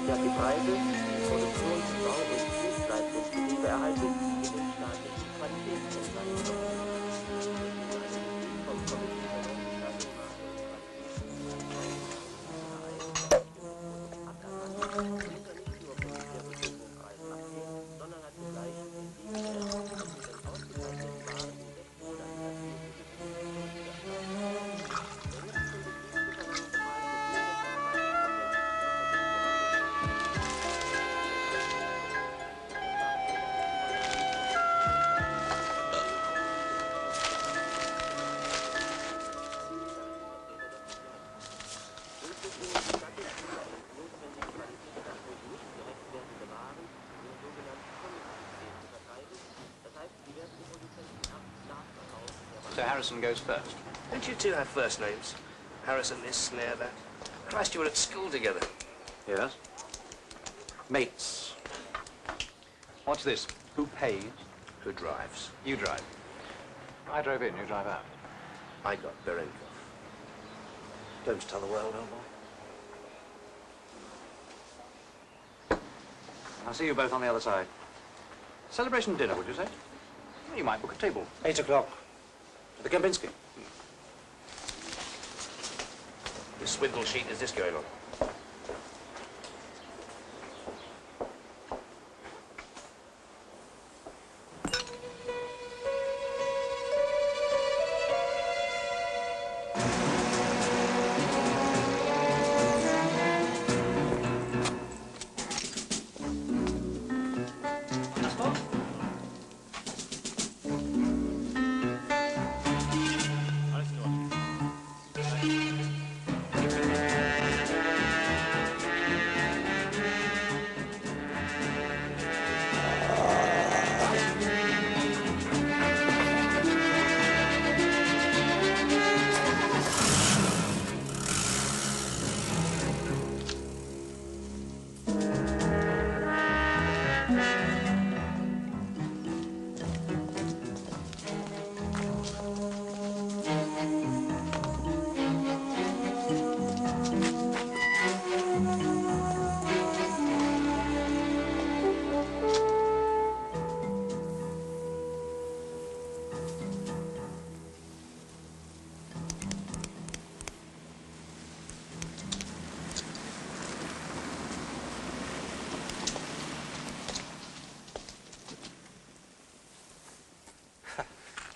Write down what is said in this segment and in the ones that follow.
Ja, die Preise für Produktions-, Bau- und Dienstleistungsbetriebe erhalten in den staatlichen Qualitätskennzeichnungen vom Komitee für Aufbereitung und dieser nicht nur von der bestimmten Preisabhängig, sondern hat zugleich den Dienstwert und mit den ausgezeichneten Waren in 6 Monaten das gültige Betriebsvolumen der Stadt. Der jetzt zum Betrieb zu verlangende Preis muss mindestens 20% unter dem So Harrison goes first. Don't you two have first names? Harrison this, Snare that. Christ, you were at school together. Yes. Mates. What's this? Who pays? Who drives? You drive. I drove in, you drive out. I got Berenkov. Don't tell the world, old boy. I'll see you both on the other side. Celebration dinner, would you say? Well, you might book a table. 8 o'clock. To the Kempinski. The swindle sheet is this going on?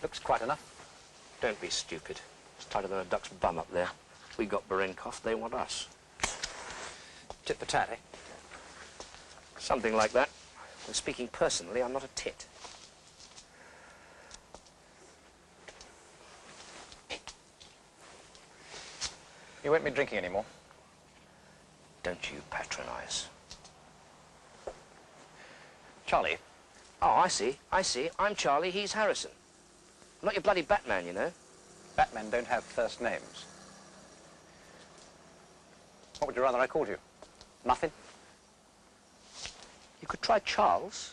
Looks quite enough. Don't be stupid. It's tighter than a duck's bum up there. We got Berenkov, they want us. Tit for tat, eh? Something like that. And speaking personally, I'm not a tit. You won't be drinking anymore. Don't you patronize. Charlie. Oh, I see. I'm Charlie, he's Harrison. I'm not your bloody Batman, you know. Batmen don't have first names. What would you rather I called you? Muffin? You could try Charles.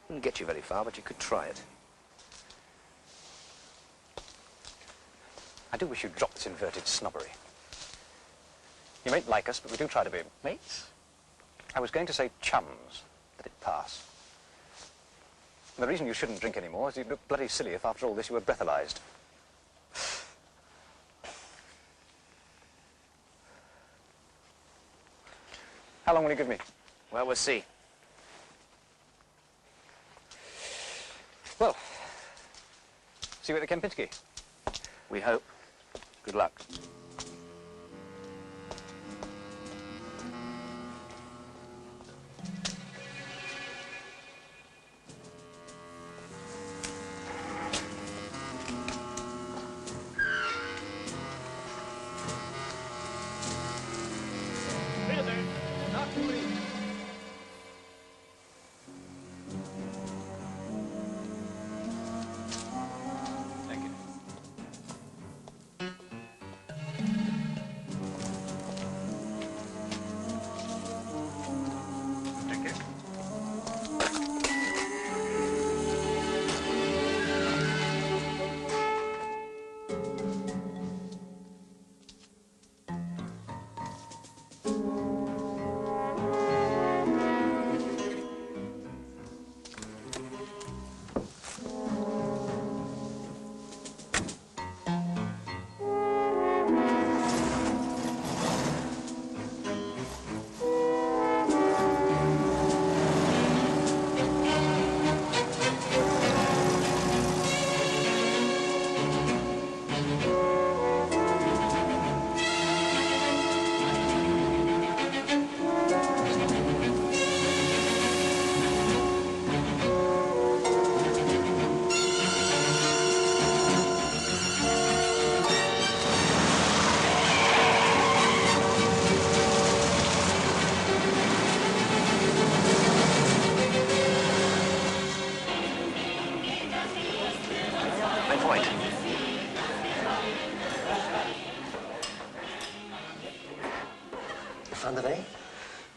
Wouldn't get you very far, but you could try it. I do wish you'd drop this inverted snobbery. You mayn't like us, but we do try to be mates. I was going to say chums. Let it pass. And the reason you shouldn't drink anymore is you'd look bloody silly if after all this you were breathalyzed. How long will you give me? Well, we'll see. Well, see you at the Kempinski. We hope. Good luck. Thank you.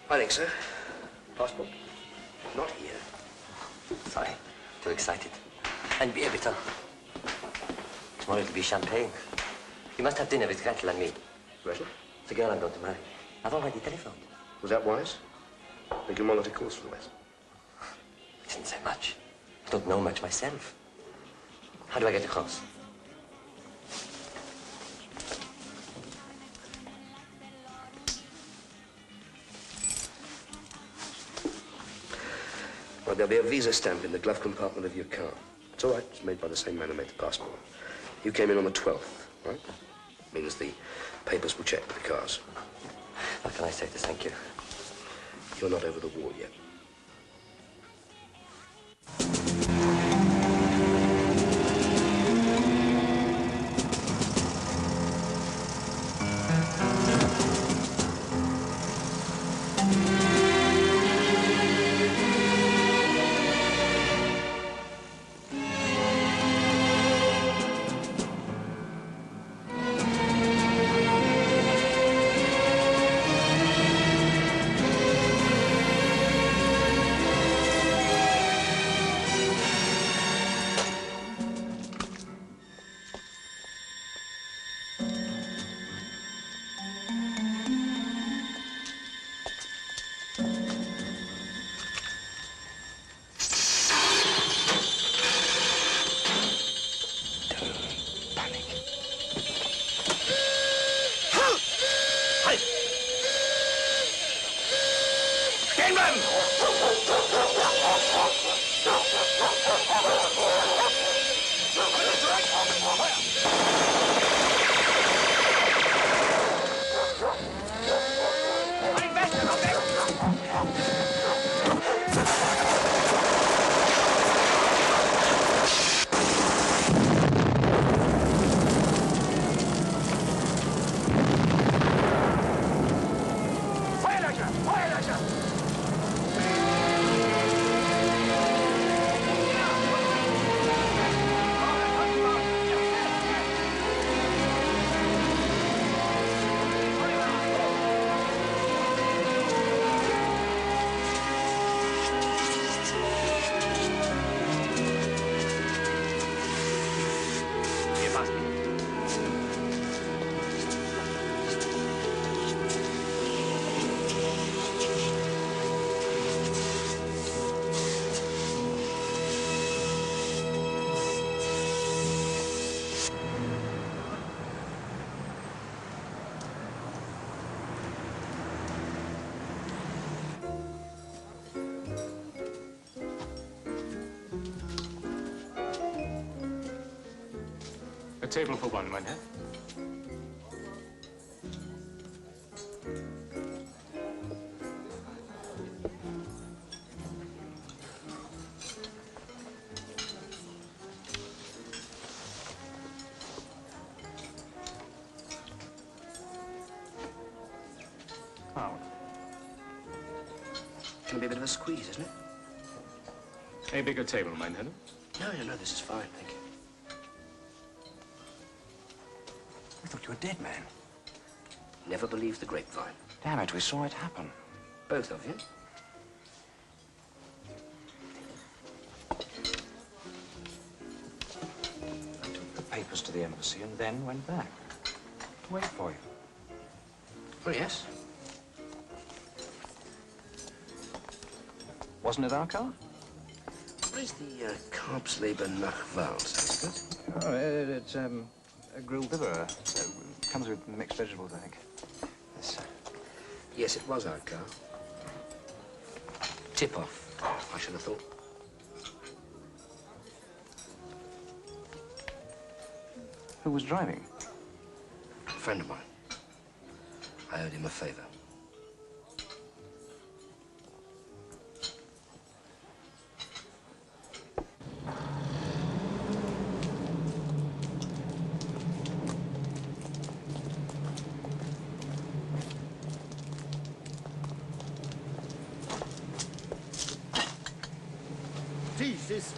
I think so. Passport? Not here. Sorry, too excited. And beer, bitte. Tomorrow it'll be champagne. You must have dinner with Gretel and me. Gretel? The girl I'm going to marry. I've already telephoned. Was that wise? Make him one calls from the West. I didn't say much. I don't know much myself. How do I get across? Well, there'll be a visa stamp in the glove compartment of your car. It's all right. It's made by the same man who made the passport. You came in on the 12th, right? Means the papers will check with the cars. How can I say to thank you? You're not over the wall yet. A table for one, mein Herr. Oh. It's going to be a bit of a squeeze, isn't it? A bigger table, mein Herr. No, this is fine, thank you. I thought you were dead, man. Never believed the grapevine. Damn it, we saw it happen. Both of you? I took the papers to the embassy and then went back to wait for you. Oh, yes. Wasn't it our car? What is the Carbsleben Nachwahl, sounds good? Oh, it's a grilled liver. Comes with mixed vegetables, I think. This, Yes, it was our car. Tip-off, I should have thought. Who was driving? A friend of mine. I owed him a favor. Jesus!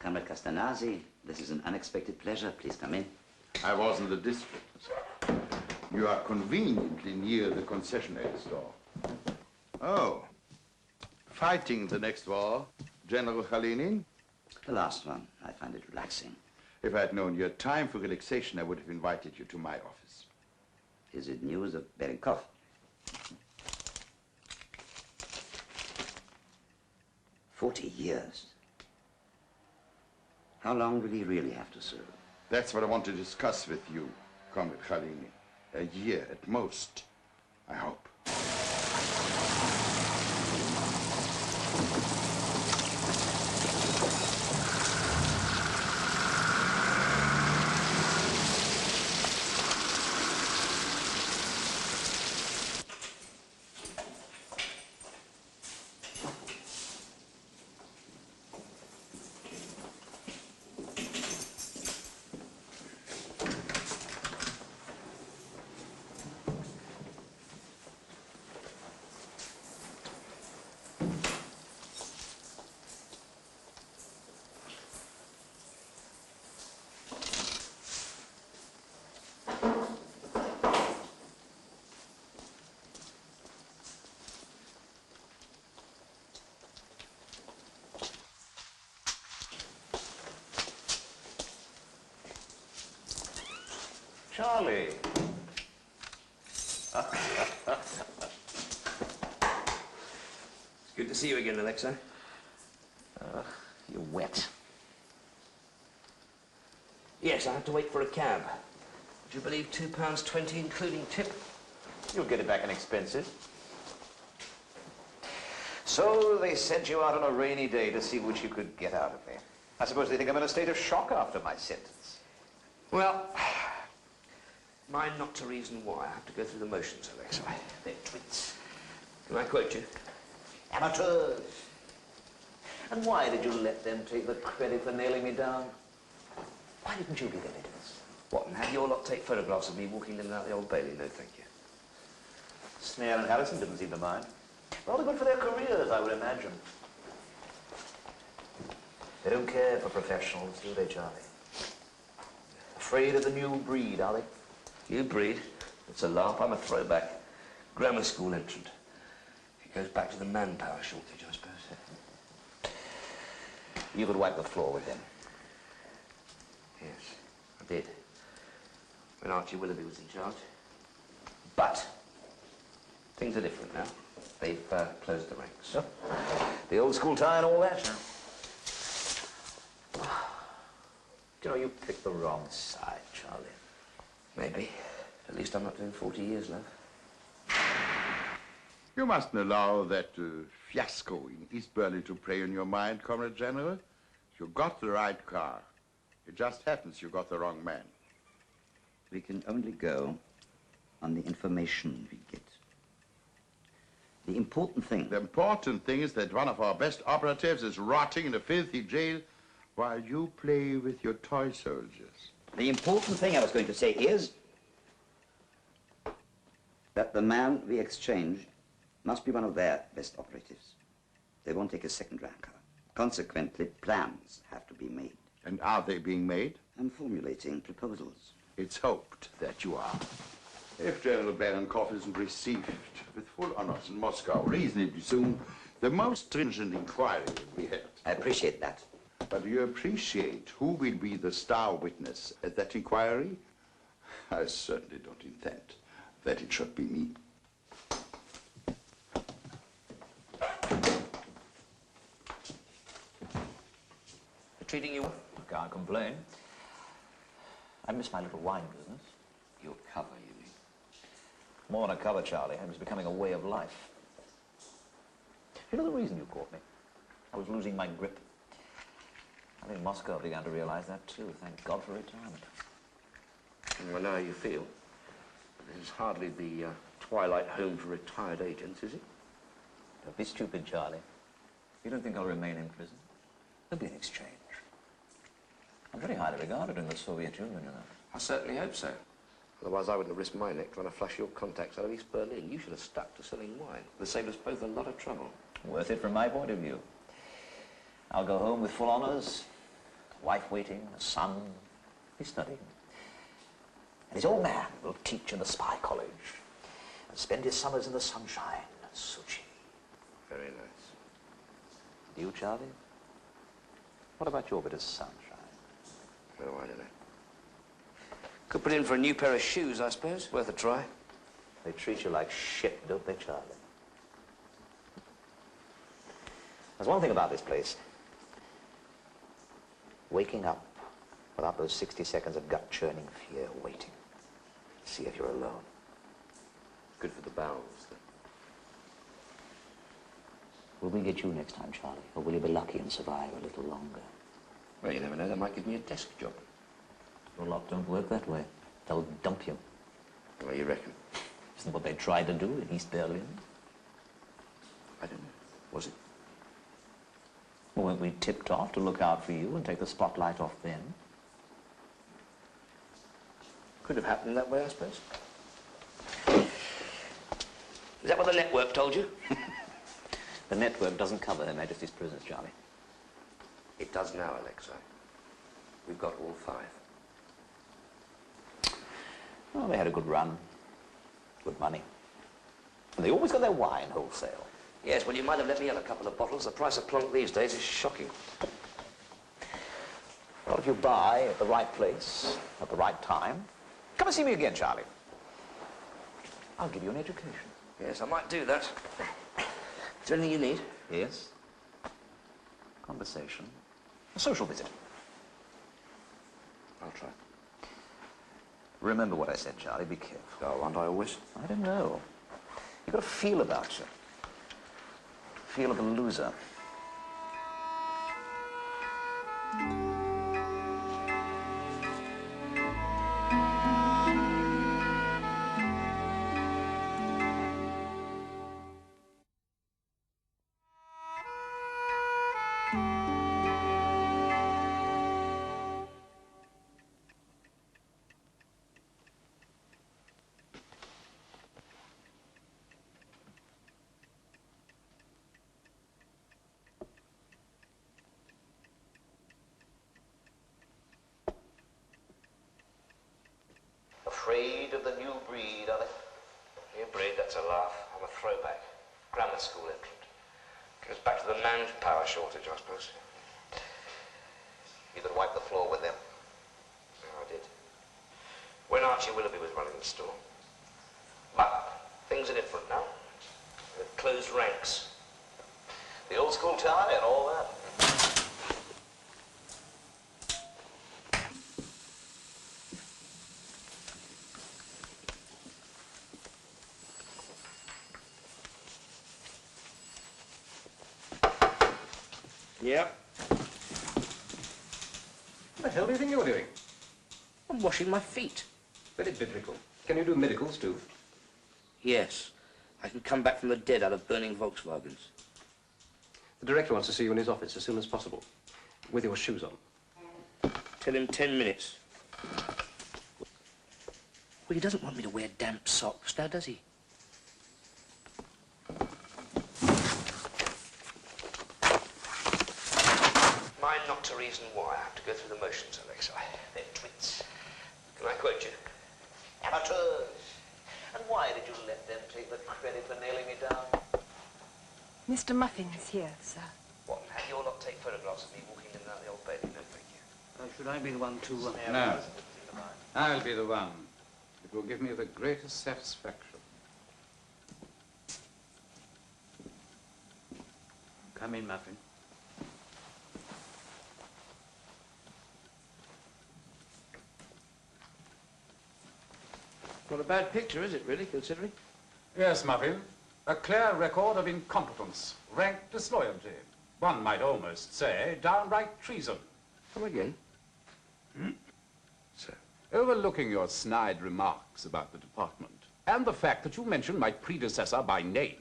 Comrade Castanasi, this is an unexpected pleasure. Please come in. I was in the district. You are conveniently near the concessionaire store. Oh. Fighting the next war, General Khalinin? The last one. I find it relaxing. If I had known your time for relaxation, I would have invited you to my office. Is it news of Berenkov? 40 years. How long will he really have to serve? That's what I want to discuss with you, Comrade Khalini. A year at most, I hope. Charlie. It's good to see you again, Alexa. You're wet. Yes, I had to wait for a cab. Would you believe £2.20 including tip? You'll get it back in expenses. So they sent you out on a rainy day to see what you could get out of me. I suppose they think I'm in a state of shock after my sentence. Well, mine not to reason why. I have to go through the motions, Alexa. They're twits. Can I quote you? Amateurs. And why did you let them take the credit for nailing me down? Why didn't you give evidence? What, and have your lot take photographs of me walking in and out the Old Bailey? No, thank you. Snare and Harrison didn't seem to mind. Rather good for their careers, I would imagine. They don't care for professionals, do they, Charlie? Afraid of the new breed, are they? New breed? It's a larp. I'm a throwback. Grammar school entrant. It goes back to the manpower shortage, I suppose. You could wipe the floor with them. Yes, I did. When Archie Willoughby was in charge. But Things are different now. They've closed the ranks. oh, the old school tie and all that. Do you know, you picked the wrong side, Charlie. Maybe. At least I'm not doing 40 years, love. You mustn't allow that fiasco in East Berlin to prey on your mind, Comrade General. You got the right car. It just happens you got the wrong man. We can only go on the information we get. The important thing... The important thing is that one of our best operatives is rotting in a filthy jail while you play with your toy soldiers. The important thing I was going to say is that the man we exchange must be one of their best operatives. They won't take a second ranker. Consequently, plans have to be made. And are they being made? I'm formulating proposals. It's hoped that you are. If General Berenkov isn't received with full honors in Moscow reasonably soon, the most stringent inquiry will be held. I appreciate that. But do you appreciate who will be the star witness at that inquiry? I certainly don't intend that it should be me. They're treating you well? Can't complain. I miss my little wine business. Your cover, you mean? More than a cover, Charlie. It was becoming a way of life. You know the reason you caught me? I was losing my grip. I think Moscow began to realize that too. Thank God for retirement. Well, now you feel. This is hardly the twilight home for retired agents, is it? Don't be stupid, Charlie. You don't think I'll remain in prison? There'll be an exchange. I'm very highly regarded in the Soviet Union, you know. I certainly hope so. Otherwise, I wouldn't have risked my neck trying to flush your contacts out of East Berlin. You should have stuck to selling wine. It would have saved us both a lot of trouble. Worth it from my point of view. I'll go home with full honors wife waiting, a son. He's studying. And his old man will teach in the spy college and spend his summers in the sunshine at Sochi. Very nice. And you, Charlie? What about your bit of sunshine? Oh, I don't know. Could put in for a new pair of shoes, I suppose. Worth a try. They treat you like shit, don't they, Charlie? There's one thing about this place. Waking up without those 60 seconds of gut-churning fear waiting. See if you're alone. Good for the bowels, though. Will we get you next time, Charlie? Or will you be lucky and survive a little longer? Well, you never know. They might give me a desk job. Your lot don't work that way. They'll dump you. Well, you reckon? Isn't that what they tried to do in East Berlin? I don't know. Was it? Well, weren't we tipped off to look out for you and take the spotlight off them? Could have happened that way, I suppose. Is that what the network told you? The network doesn't cover Her Majesty's prisoners, Charlie. It does now, Alexei. We've got all 5. Well, they had a good run. Good money. And they always got their wine wholesale. Yes, well, you might have let me have a couple of bottles. The price of plonk these days is shocking. Well, if you buy at the right place, at the right time, come and see me again, Charlie. I'll give you an education. Yes, I might do that. Is there anything you need? Yes. Conversation. A social visit. I'll try. Remember what I said, Charlie. Be careful. Oh, aren't I always? I don't know. You've got a feel about you. Feel of a loser. Afraid of the new breed, are they? New breed, that's a laugh. I'm a throwback. Grammar school entrant. Goes back to the manpower shortage, I suppose. You could wipe the floor with them. Oh, I did. When Archie Willoughby was running the store. But things are different now. They've closed ranks. The old school tie and all that. Yep. What the hell do you think you're doing? I'm washing my feet. Very biblical. Can you do medicals, too? Yes. I can come back from the dead out of burning Volkswagens. The director wants to see you in his office as soon as possible, with your shoes on. Tell him 10 minutes. Well, he doesn't want me to wear damp socks now, does he? Mine not to reason why. I have to go through the motions, Alexei. They're twits. Can I quote you? Amateurs. And why did you let them take the credit for nailing me down? Mr. Muffin's here, sir. What, have you all not take photographs of me walking in and out the old Bailey? No, thank you. Should I be the one to... No. I'll be the one. It will give me the greatest satisfaction. Come in, Muffin. Not a bad picture, is it, really, considering? Yes, Muffin. A clear record of incompetence, rank disloyalty. One might almost say downright treason. Come again? So, overlooking your snide remarks about the department and the fact that you mentioned my predecessor by name.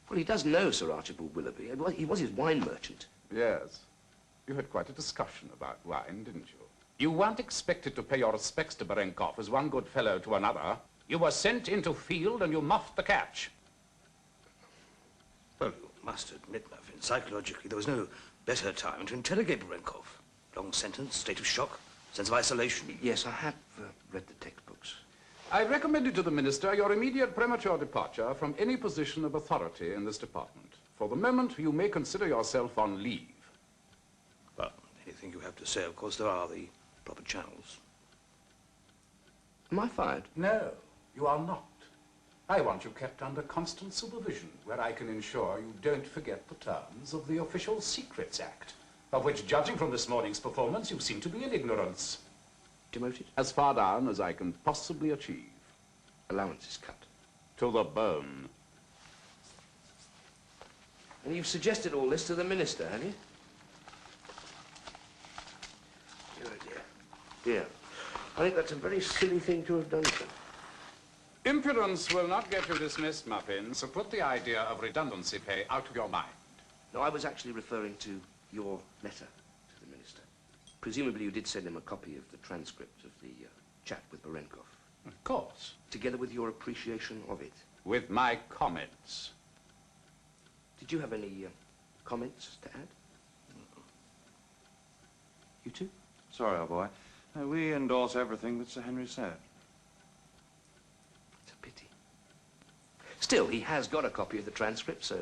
Well, he does know Sir Archibald Willoughby. He was his wine merchant. Yes. You had quite a discussion about wine, didn't you? You weren't expected to pay your respects to Berenkov as one good fellow to another. You were sent into field and you muffed the catch. Well, you must admit, Muffin, psychologically, there was no better time to interrogate Berenkov. Long long sentence, state of shock, sense of isolation. Yes, I have read the textbooks. I recommended to the Minister your immediate premature departure from any position of authority in this department. For the moment, you may consider yourself on leave. Well, anything you have to say, of course, there are the proper channels. Am I fired? No, you are not. I want you kept under constant supervision, where I can ensure you don't forget the terms of the Official Secrets Act, of which, judging from this morning's performance, you seem to be in ignorance. Demoted? As far down as I can possibly achieve. Allowance is cut. To the bone. And you've suggested all this to the Minister, have you? Dear, dear. Dear. I think that's a very silly thing to have done, sir. Impudence will not get you dismissed, Muffin, so put the idea of redundancy pay out of your mind. No, I was actually referring to your letter to the Minister. Presumably you did send him a copy of the transcript of the chat with Berenkov. Of course. Together with your appreciation of it. With my comments. Did you have any comments to add? You too? Sorry, old boy. We endorse everything that Sir Henry said. It's a pity. Still, he has got a copy of the transcript, so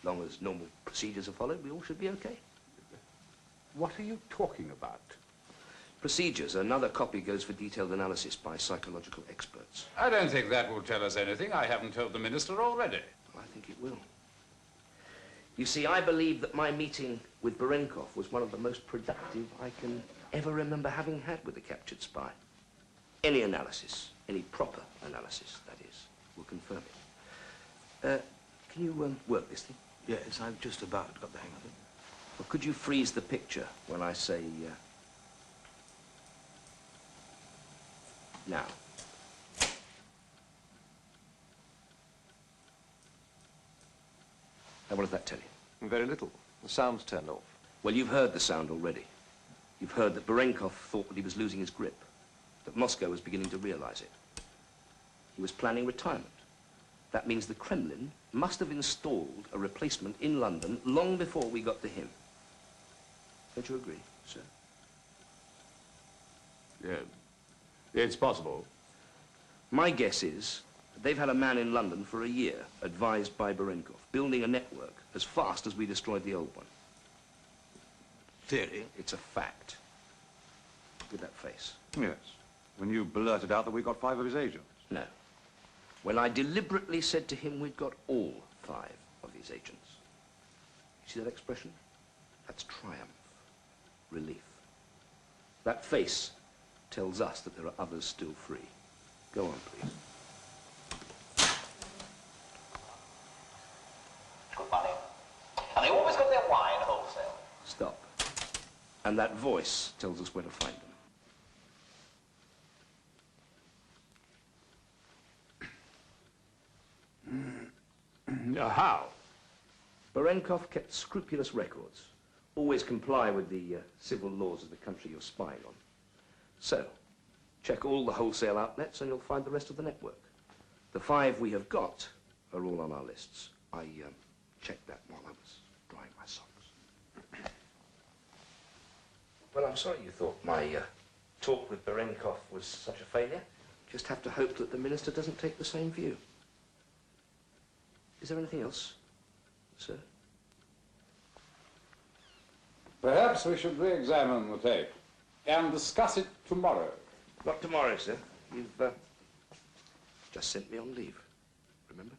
long as normal procedures are followed, we all should be okay. What are you talking about? Procedures. Another copy goes for detailed analysis by psychological experts. I don't think that will tell us anything I haven't told the Minister already. I think it will. You see, I believe that my meeting with Berenkov was one of the most productive I can ever remember having had with a captured spy. Any analysis, any proper analysis, that is, will confirm it. Can you work this thing? Yes, I've just about got the hang of it. Well, could you freeze the picture when I say, now? Now, what does that tell you? Very little. The sound's turned off. Well, you've heard the sound already. You've heard that Berenkov thought that he was losing his grip, that Moscow was beginning to realize it. He was planning retirement. That means the Kremlin must have installed a replacement in London long before we got to him. Don't you agree, sir? Yeah, it's possible. My guess is that they've had a man in London for a year, advised by Berenkov, building a network as fast as we destroyed the old one. Theory? It's a fact. With that face. Yes. When you blurted out that we got 5 of his agents. No. When I deliberately said to him we'd got all 5 of his agents. You see that expression? That's triumph. Relief. That face tells us that there are others still free. Go on, please. Good money. And they always got their wine wholesale. Stop. And that voice tells us where to find them. How? Berenkov kept scrupulous records. Always comply with the civil laws of the country you're spying on. So, check all the wholesale outlets and you'll find the rest of the network. The 5 we have got are all on our lists. I checked that while I was drying my socks. Well, I'm sorry you thought my talk with Berenkov was such a failure. Just have to hope that the Minister doesn't take the same view. Is there anything else, sir? Perhaps we should re-examine the tape and discuss it tomorrow. Not tomorrow, sir. You've just sent me on leave. Remember?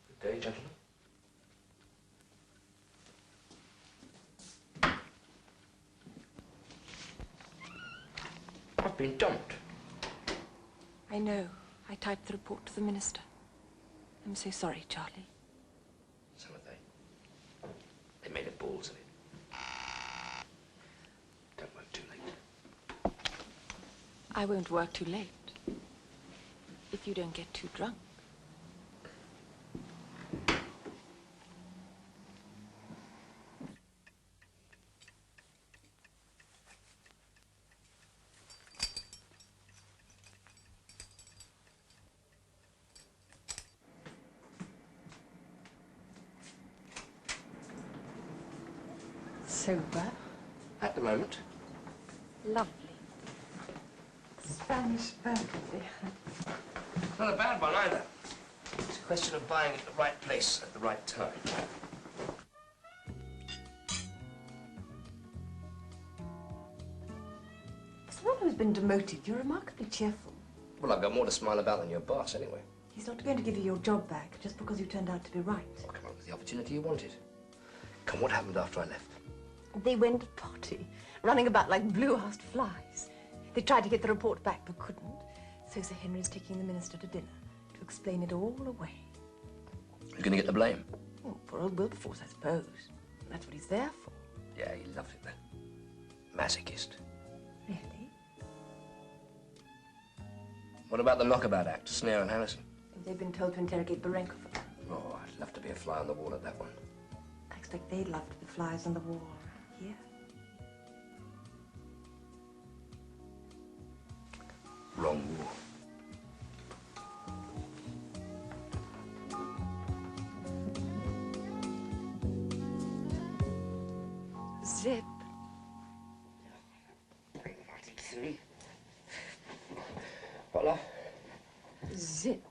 Good day, gentlemen. I've been dumped. I know. I typed the report to the Minister. I'm so sorry, Charlie. So are they. They made a balls of it. Don't work too late. I won't work too late. If you don't get too drunk. Sober, At the moment. Lovely. Spanish burgundy. Not a bad one either. It's a question of buying at the right place at the right time. For someone who's been demoted, you're remarkably cheerful. Well, I've got more to smile about than your boss, anyway. He's not going to give you your job back just because you turned out to be right. Well, come on, with the opportunity you wanted. Come, what happened after I left? They went potty, running about like blue-housed flies. They tried to get the report back, but couldn't. So Sir Henry's taking the minister to dinner to explain it all away. You're going to get the blame? Oh, poor old Wilberforce, I suppose. That's what he's there for. Yeah, he loved it then. Masochist. Really? What about the Knockabout Act, Snare and Harrison? They've been told to interrogate Barenko for that. Oh, I'd love to be a fly on the wall at that one. I expect they'd love to be flies on the wall here. Wrong wall. Zip. Hola. Zip.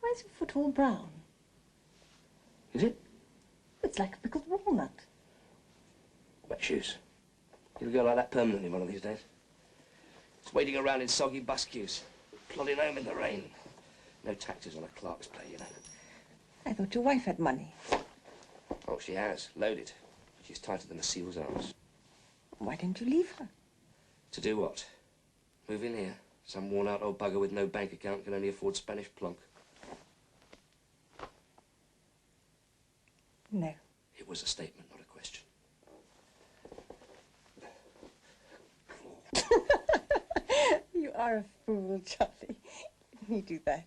Why is your foot all brown? Is it? It's like a pickled walnut. Wet shoes. You'll go like that permanently one of these days. It's waiting around in soggy bus queues, plodding home in the rain. No taxes on a clerk's pay, you know. I thought your wife had money. Oh, she has. Loaded. She's tighter than a seal's arms. Why didn't you leave her? To do what? Move in here. Some worn-out old bugger with no bank account can only afford Spanish plonk. No. It was a statement, not a question. You are a fool, Charlie. Let me do that.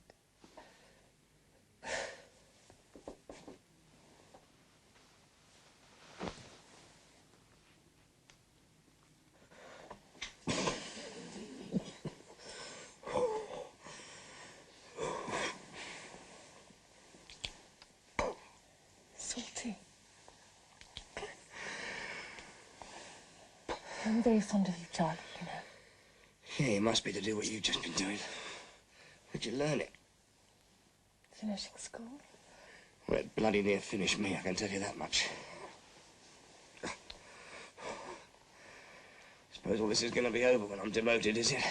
Salty. I'm very fond of you, Charlie, you know. Yeah, it must be to do what you've just been doing. Where'd you learn it? Finishing school? Well, it bloody near finished me, I can tell you that much. Suppose all this is going to be over when I'm demoted, is it?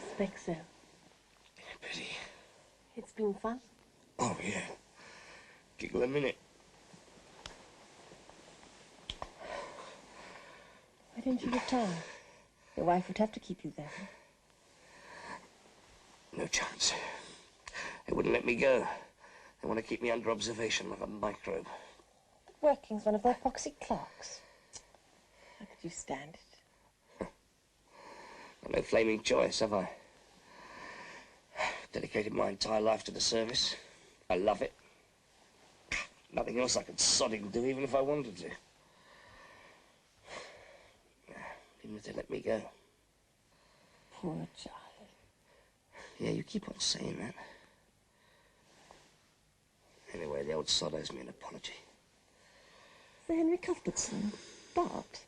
Expect so. Pity. It's been fun. Oh, yeah. Giggle a minute. Why don't you retire? Your wife would have to keep you there. No chance. They wouldn't let me go. They want to keep me under observation like a microbe. Working's one of their poxy clerks. How could you stand it? Got no flaming choice, have I? Dedicated my entire life to the service. I love it. Nothing else I could sodding do, even if I wanted to. Even if they let me go. Poor Charlie. Yeah, you keep on saying that. Anyway, the old sod owes me an apology. Sir Henry Cuthbertson, Bart?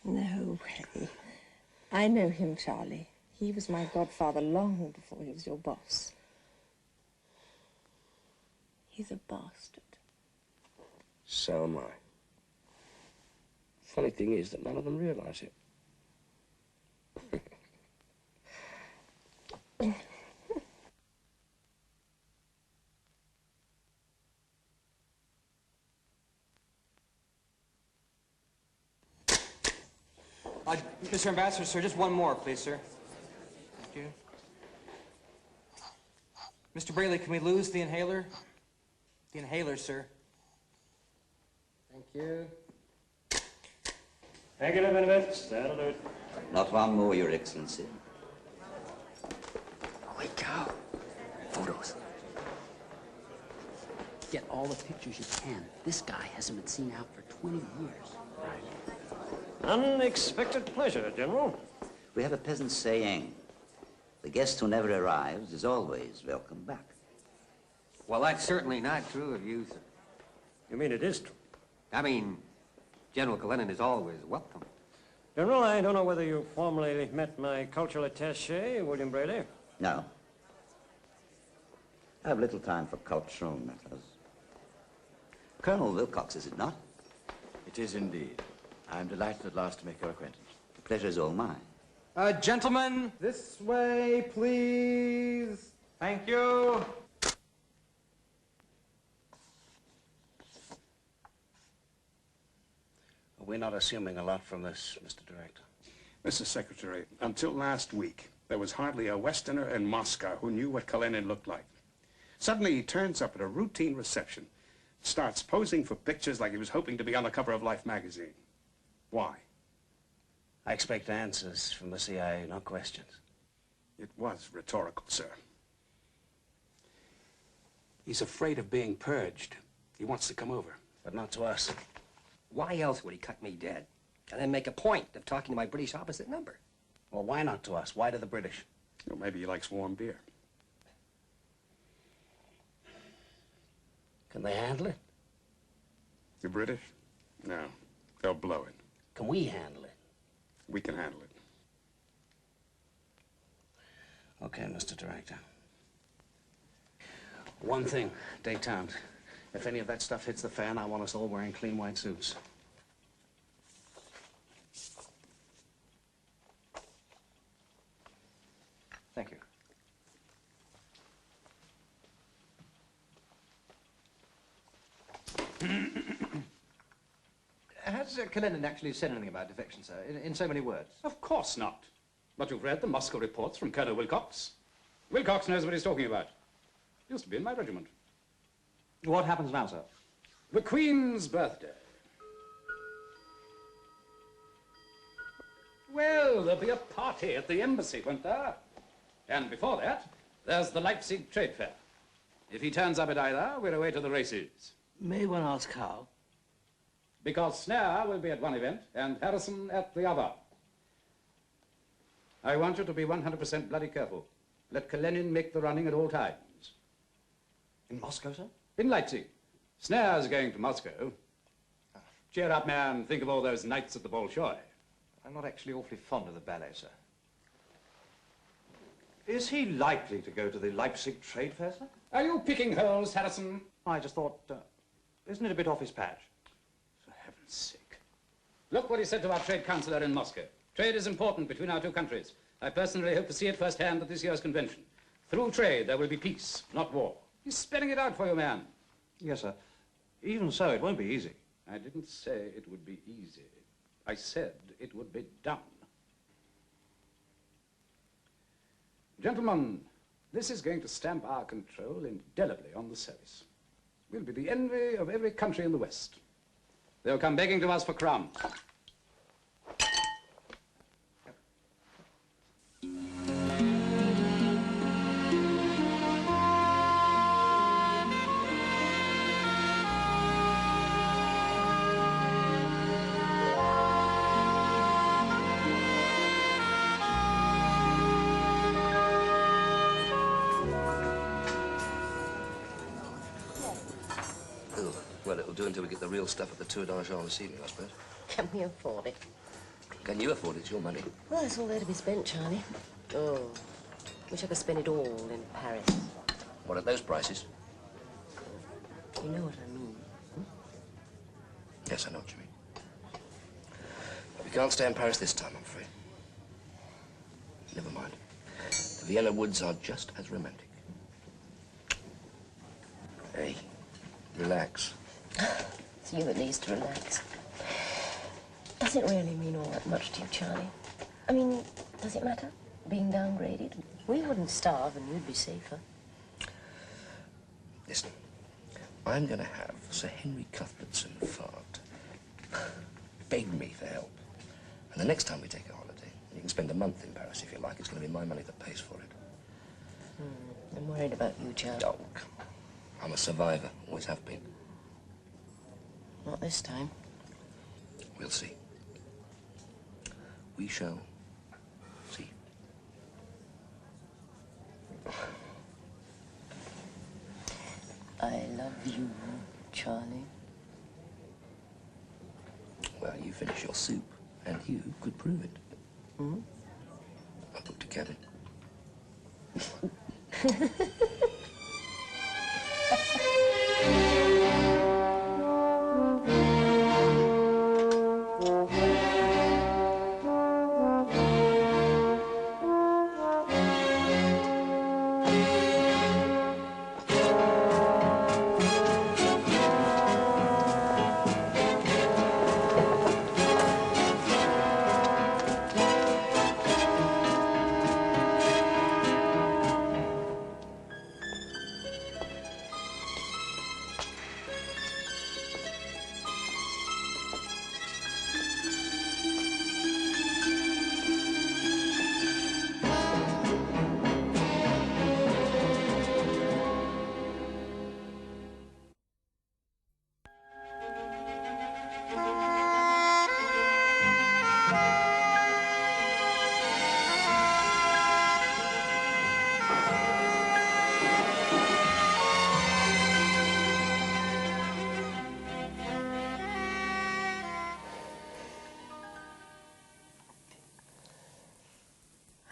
No way. I know him, Charlie. He was my godfather long before he was your boss. He's a bastard. So am I. Funny thing is that none of them realise it. Mr. Ambassador, sir, just one more, please, sir. Thank you. Mr. Braley, can we lose the inhaler? The inhaler, sir. Thank you. Negative in a bit. That'll do it. Not one more, Your Excellency. Holy cow. Photos. Get all the pictures you can. This guy hasn't been seen out for 20 years. Unexpected pleasure, General. We have a peasant saying, the guest who never arrives is always welcome back. Well, that's certainly not true of you, sir. You mean it is true? I mean, General Karenin is always welcome. General, I don't know whether you formally met my cultural attaché, William Brady. No. I have little time for cultural matters. Colonel Wilcox, is it not? It is indeed. I'm delighted at last to make your acquaintance. The pleasure is all mine. Gentlemen, this way, please. Thank you. We're not assuming a lot from this, Mr. Director. Mr. Secretary, until last week, there was hardly a Westerner in Moscow who knew what Karenin looked like. Suddenly, he turns up at a routine reception, starts posing for pictures like he was hoping to be on the cover of Life magazine. Why? I expect answers from the CIA, not questions. It was rhetorical, sir. He's afraid of being purged. He wants to come over, but not to us. Why else would he cut me dead? And then make a point of talking to my British opposite number? Well, why not to us? Why to the British? Well, maybe he likes warm beer. Can they handle it? The British? No. They'll blow it. Can we handle it? We can handle it. Okay, Mr. Director. One thing, détente. If any of that stuff hits the fan, I want us all wearing clean white suits. Thank you. Has Karenin actually said anything about defection, sir, in so many words? Of course not. But you've read the Moscow reports from Colonel Wilcox. Wilcox knows what he's talking about. Used to be in my regiment. What happens now, sir? The Queen's birthday. Well, there'll be a party at the embassy, won't there? And before that, there's the Leipzig Trade Fair. If he turns up at either, we're away to the races. May one ask how? Because Snare will be at one event and Harrison at the other. I want you to be 100% bloody careful. Let Karenin make the running at all times. In Moscow, sir? In Leipzig. Snare's going to Moscow. Cheer up, man. Think of all those nights at the Bolshoi. I'm not actually awfully fond of the ballet, sir. Is he likely to go to the Leipzig Trade Fair, sir? Are you picking holes, Harrison? I just thought, isn't it a bit off his patch? For heaven's sake. Look what he said to our trade councillor in Moscow. Trade is important between our two countries. I personally hope to see it firsthand at this year's convention. Through trade, there will be peace, not war. He's spelling it out for you, man. Yes, sir. Even so, it won't be easy. I didn't say it would be easy. I said it would be done. Gentlemen, this is going to stamp our control indelibly on the service. We'll be the envy of every country in the West. They'll come begging to us for crumbs. Well, it'll do until we get the real stuff at the Tour d'Argent this evening, I suppose. Can we afford it? Can you afford it? It's your money. Well, it's all there to be spent, Charlie. Oh, wish I could spend it all in Paris. What, at those prices? You know what I mean. Yes, I know what you mean. But we can't stay in Paris this time, I'm afraid. Never mind. The Vienna woods are just as romantic. Hey, relax. It's you that needs to relax. Does it really mean all that much to you, Charlie? I mean, does it matter, being downgraded? We wouldn't starve and you'd be safer. Listen, I'm going to have Sir Henry Cuthbertson Fart beg me for help. And the next time we take a holiday, you can spend a month in Paris if you like, it's going to be my money that pays for it. I'm worried about you, Charlie. Oh, come on. I'm a survivor, always have been. Not this time. We'll see. We shall see. I love you, Charlie. Well, you finish your soup, and you could prove it. Hmm? I'll look to Kevin.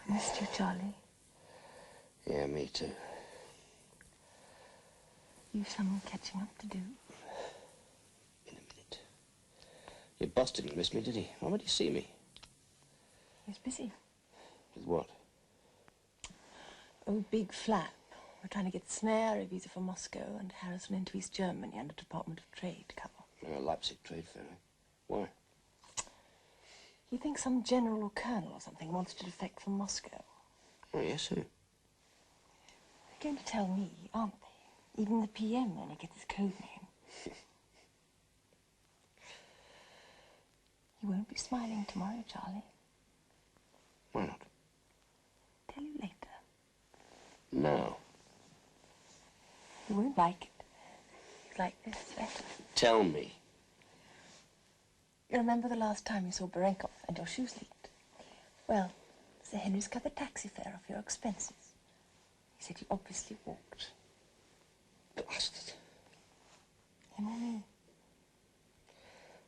I missed you, Charlie. Yeah, me too. You've some catching up to do. Your boss didn't miss me, did he? Why would he see me? He's busy. With what? Oh, big flap. We're trying to get Snare a visa for Moscow and Harrison into East Germany under Department of Trade cover. Leipzig Trade Fair. Why? He thinks some general or colonel or something wants to defect from Moscow. Oh, yes, who? They're going to tell me, aren't they? Even the PM only gets his code name. You won't be smiling tomorrow, Charlie. Why not? Tell you later. No. You won't like it. It's like this better. Tell me. You remember the last time you saw Berenkov and your shoes leaked? Well, Sir Henry's cut the taxi fare off your expenses. He said you obviously walked. Bastard. Him or me?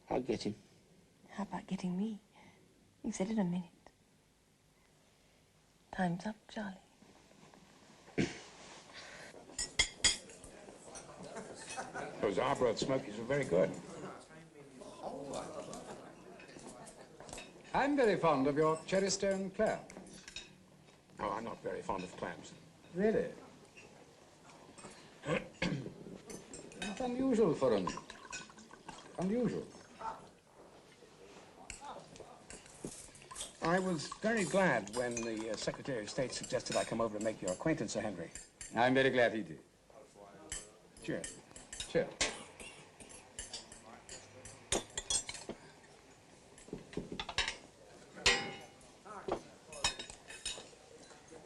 I'll get him. How about getting me? You said in a minute. Time's up, Charlie. Those arbor smokies are very good. I'm very fond of your cherry stone clams. Oh, I'm not very fond of clams. Really? It's unusual for an... unusual. I was very glad when the Secretary of State suggested I come over and make your acquaintance, Sir Henry. I'm very glad he did. Cheers. Cheers.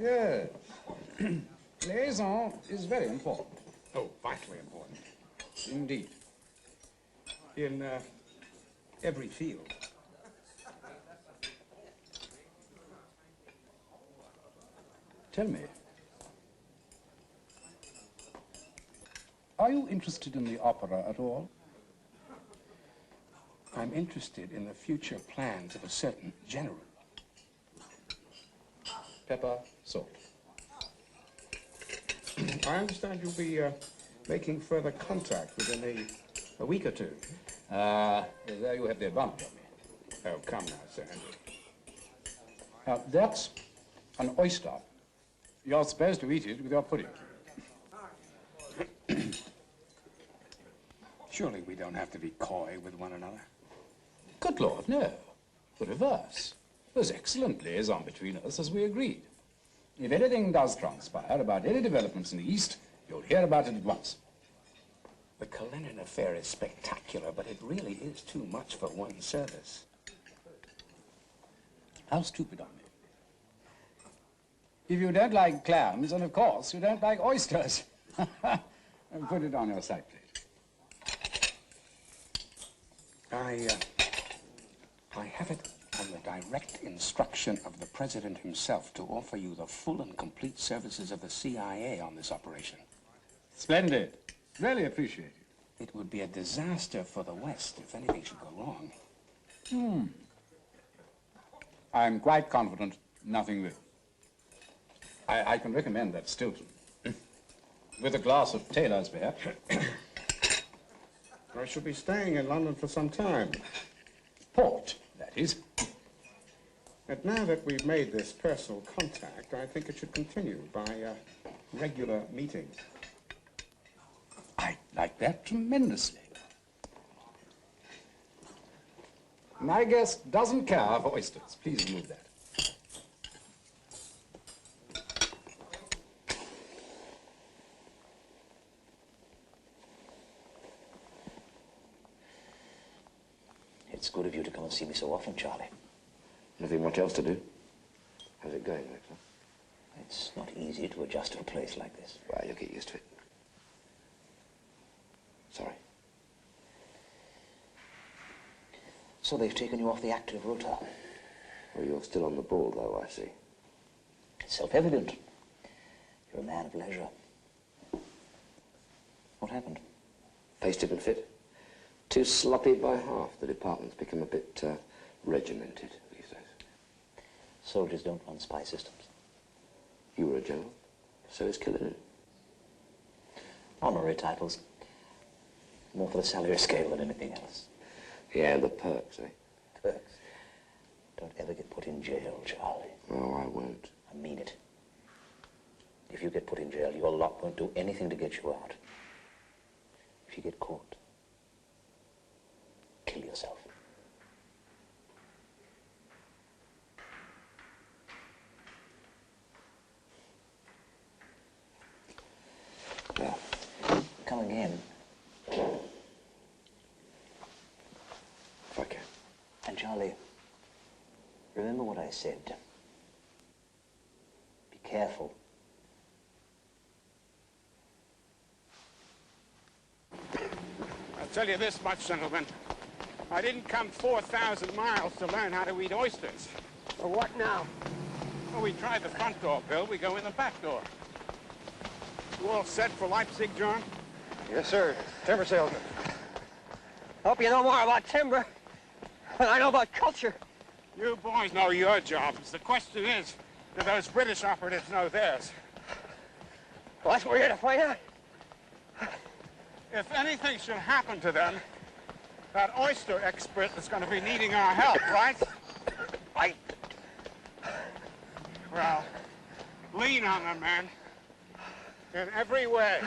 Yes. Liaison is very important. Oh, vitally important. Indeed. In every field. Tell me, are you interested in the opera at all? I'm interested in the future plans of a certain general. Pepper, salt. I understand you'll be making further contact within a week or two. There you have the advantage of me. Oh, come now, Sir Henry. Now, that's an oyster. You're supposed to eat it with your pudding. Surely we don't have to be coy with one another. Good Lord, no. The reverse. There's excellent liaison between us, as we agreed. If anything does transpire about any developments in the East, you'll hear about it at once. The Karenin affair is spectacular, but it really is too much for one service. How stupid of me. If you don't like clams, then of course you don't like oysters. Put it on your side plate. I have it on the direct instruction of the President himself to offer you the full and complete services of the CIA on this operation. Splendid. Really appreciate it. It would be a disaster for the West if anything should go wrong. I'm quite confident nothing will. I can recommend that Stilton. With a glass of Taylor's beer. I shall be staying in London for some time. Port, that is. And now that we've made this personal contact, I think it should continue by regular meetings. I like that tremendously. My guest doesn't care for oysters. Please remove that. It's good of you to come and see me so often, Charlie. Nothing much else to do. How's it going, Rector? It's not easy to adjust to a place like this. Well, you'll get used to it. Sorry. So they've taken you off the active rota. Well, you're still on the board, though, I see. It's self-evident. You're a man of leisure. What happened? Pace didn't fit. Too sloppy by half. The department's become a bit regimented these days. Soldiers don't run spy systems. You were a general, so is Killian. Honorary titles. More for the salary scale than anything else. Yeah, and the perks, eh? Perks? Don't ever get put in jail, Charlie. Oh, I won't. I mean it. If you get put in jail, your lot won't do anything to get you out. If you get caught, kill yourself. Well, come again. If I can. And Charlie, remember what I said. Be careful. I'll tell you this much, gentlemen. I didn't come 4,000 miles to learn how to eat oysters. Well, what now? Well, we tried the front door, Bill. We go in the back door. You all set for Leipzig, John? Yes, sir. Timber salesman. Hope you know more about timber than I know about culture. You boys know your jobs. The question is, do those British operatives know theirs? Well, that's what we're here to find out. If anything should happen to them, that oyster expert is going to be needing our help, right? Right. Well, lean on them, man. In every way.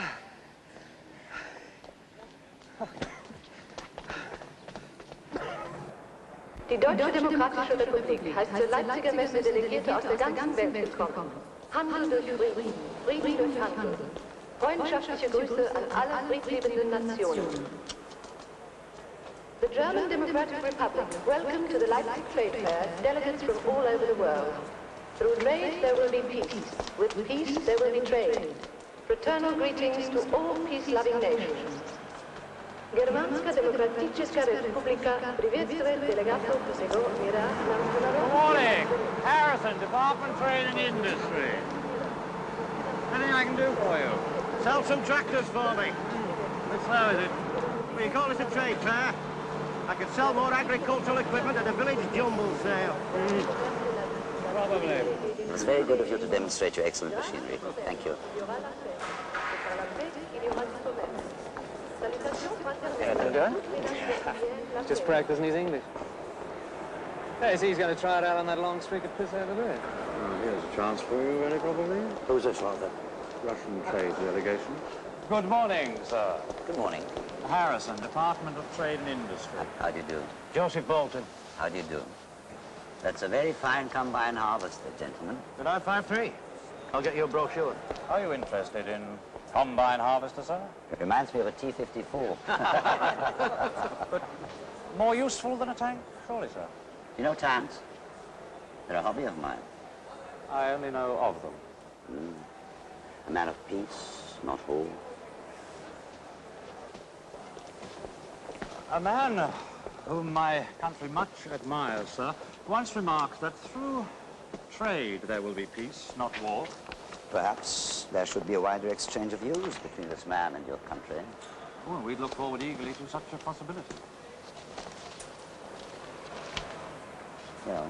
Die Deutsche Demokratische Republik heißt zur Leipziger Messe Delegierte aus der ganzen Welt willkommen. Handel durch Frieden, Frieden durch Handel. Freundschaftliche Grüße an alle friedliebenden Nationen. The German Democratic Republic welcome to the Leipzig Trade Fair delegates from all over the world. Through trade there will be peace. With peace there will be trade. Fraternal greetings to all peace-loving nations. Германская демократическая республика приветствует делегатов всего мира на Good morning. Harrison, Department Trade and Industry. Anything I can do for you? Sell some tractors for me. Which slow is it? Well, you call this a trade fair? I could sell more agricultural equipment at a village jumble sale. Probably. It was very good of you to demonstrate your excellent machinery. Thank you. Anything doing? Just practicing his English. Hey, so he's going to try it out on that long streak of piss over there. Here's a chance for you, very probably. Who's this, Walter? Russian trade delegation. Good morning, sir. Good morning. Harrison, Department of Trade and Industry. How do you do? Joseph Bolton. How do you do? That's a very fine combine harvester, gentlemen. Did I 5-3? I'll get you a brochure. Are you interested in combine harvester, sir? It reminds me of a T-54. But more useful than a tank, surely, sir. You know tanks? They're a hobby of mine. I only know of them. A man of peace, not war. A man whom my country much admires, sir, once remarked that through trade there will be peace, not war. Perhaps there should be a wider exchange of views between this man and your country. Well, we'd look forward eagerly to such a possibility. Well,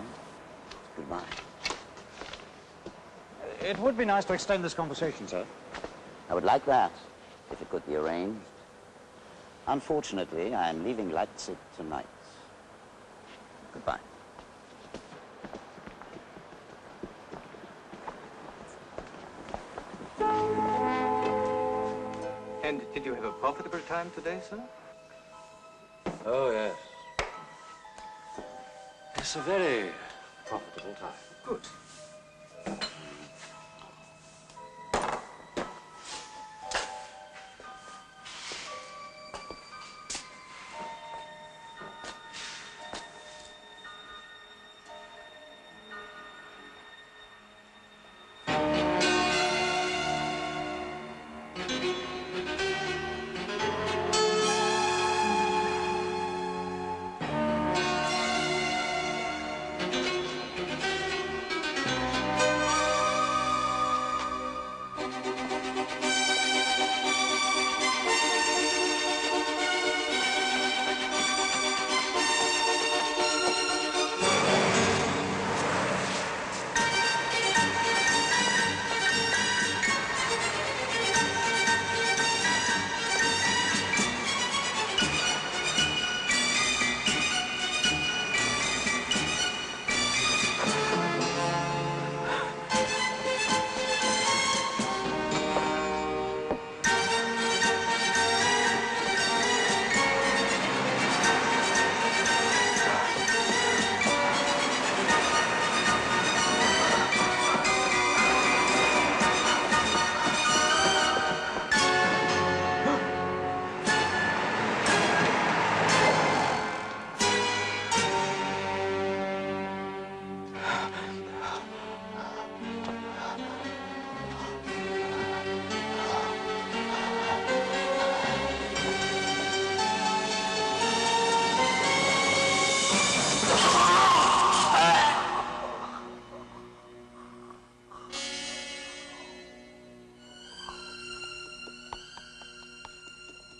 goodbye. It would be nice to extend this conversation, sir. I would like that, if it could be arranged. Unfortunately, I am leaving Leipzig tonight. Goodbye. And did you have a profitable time today, sir? Oh, yes. It's a very profitable time. Good.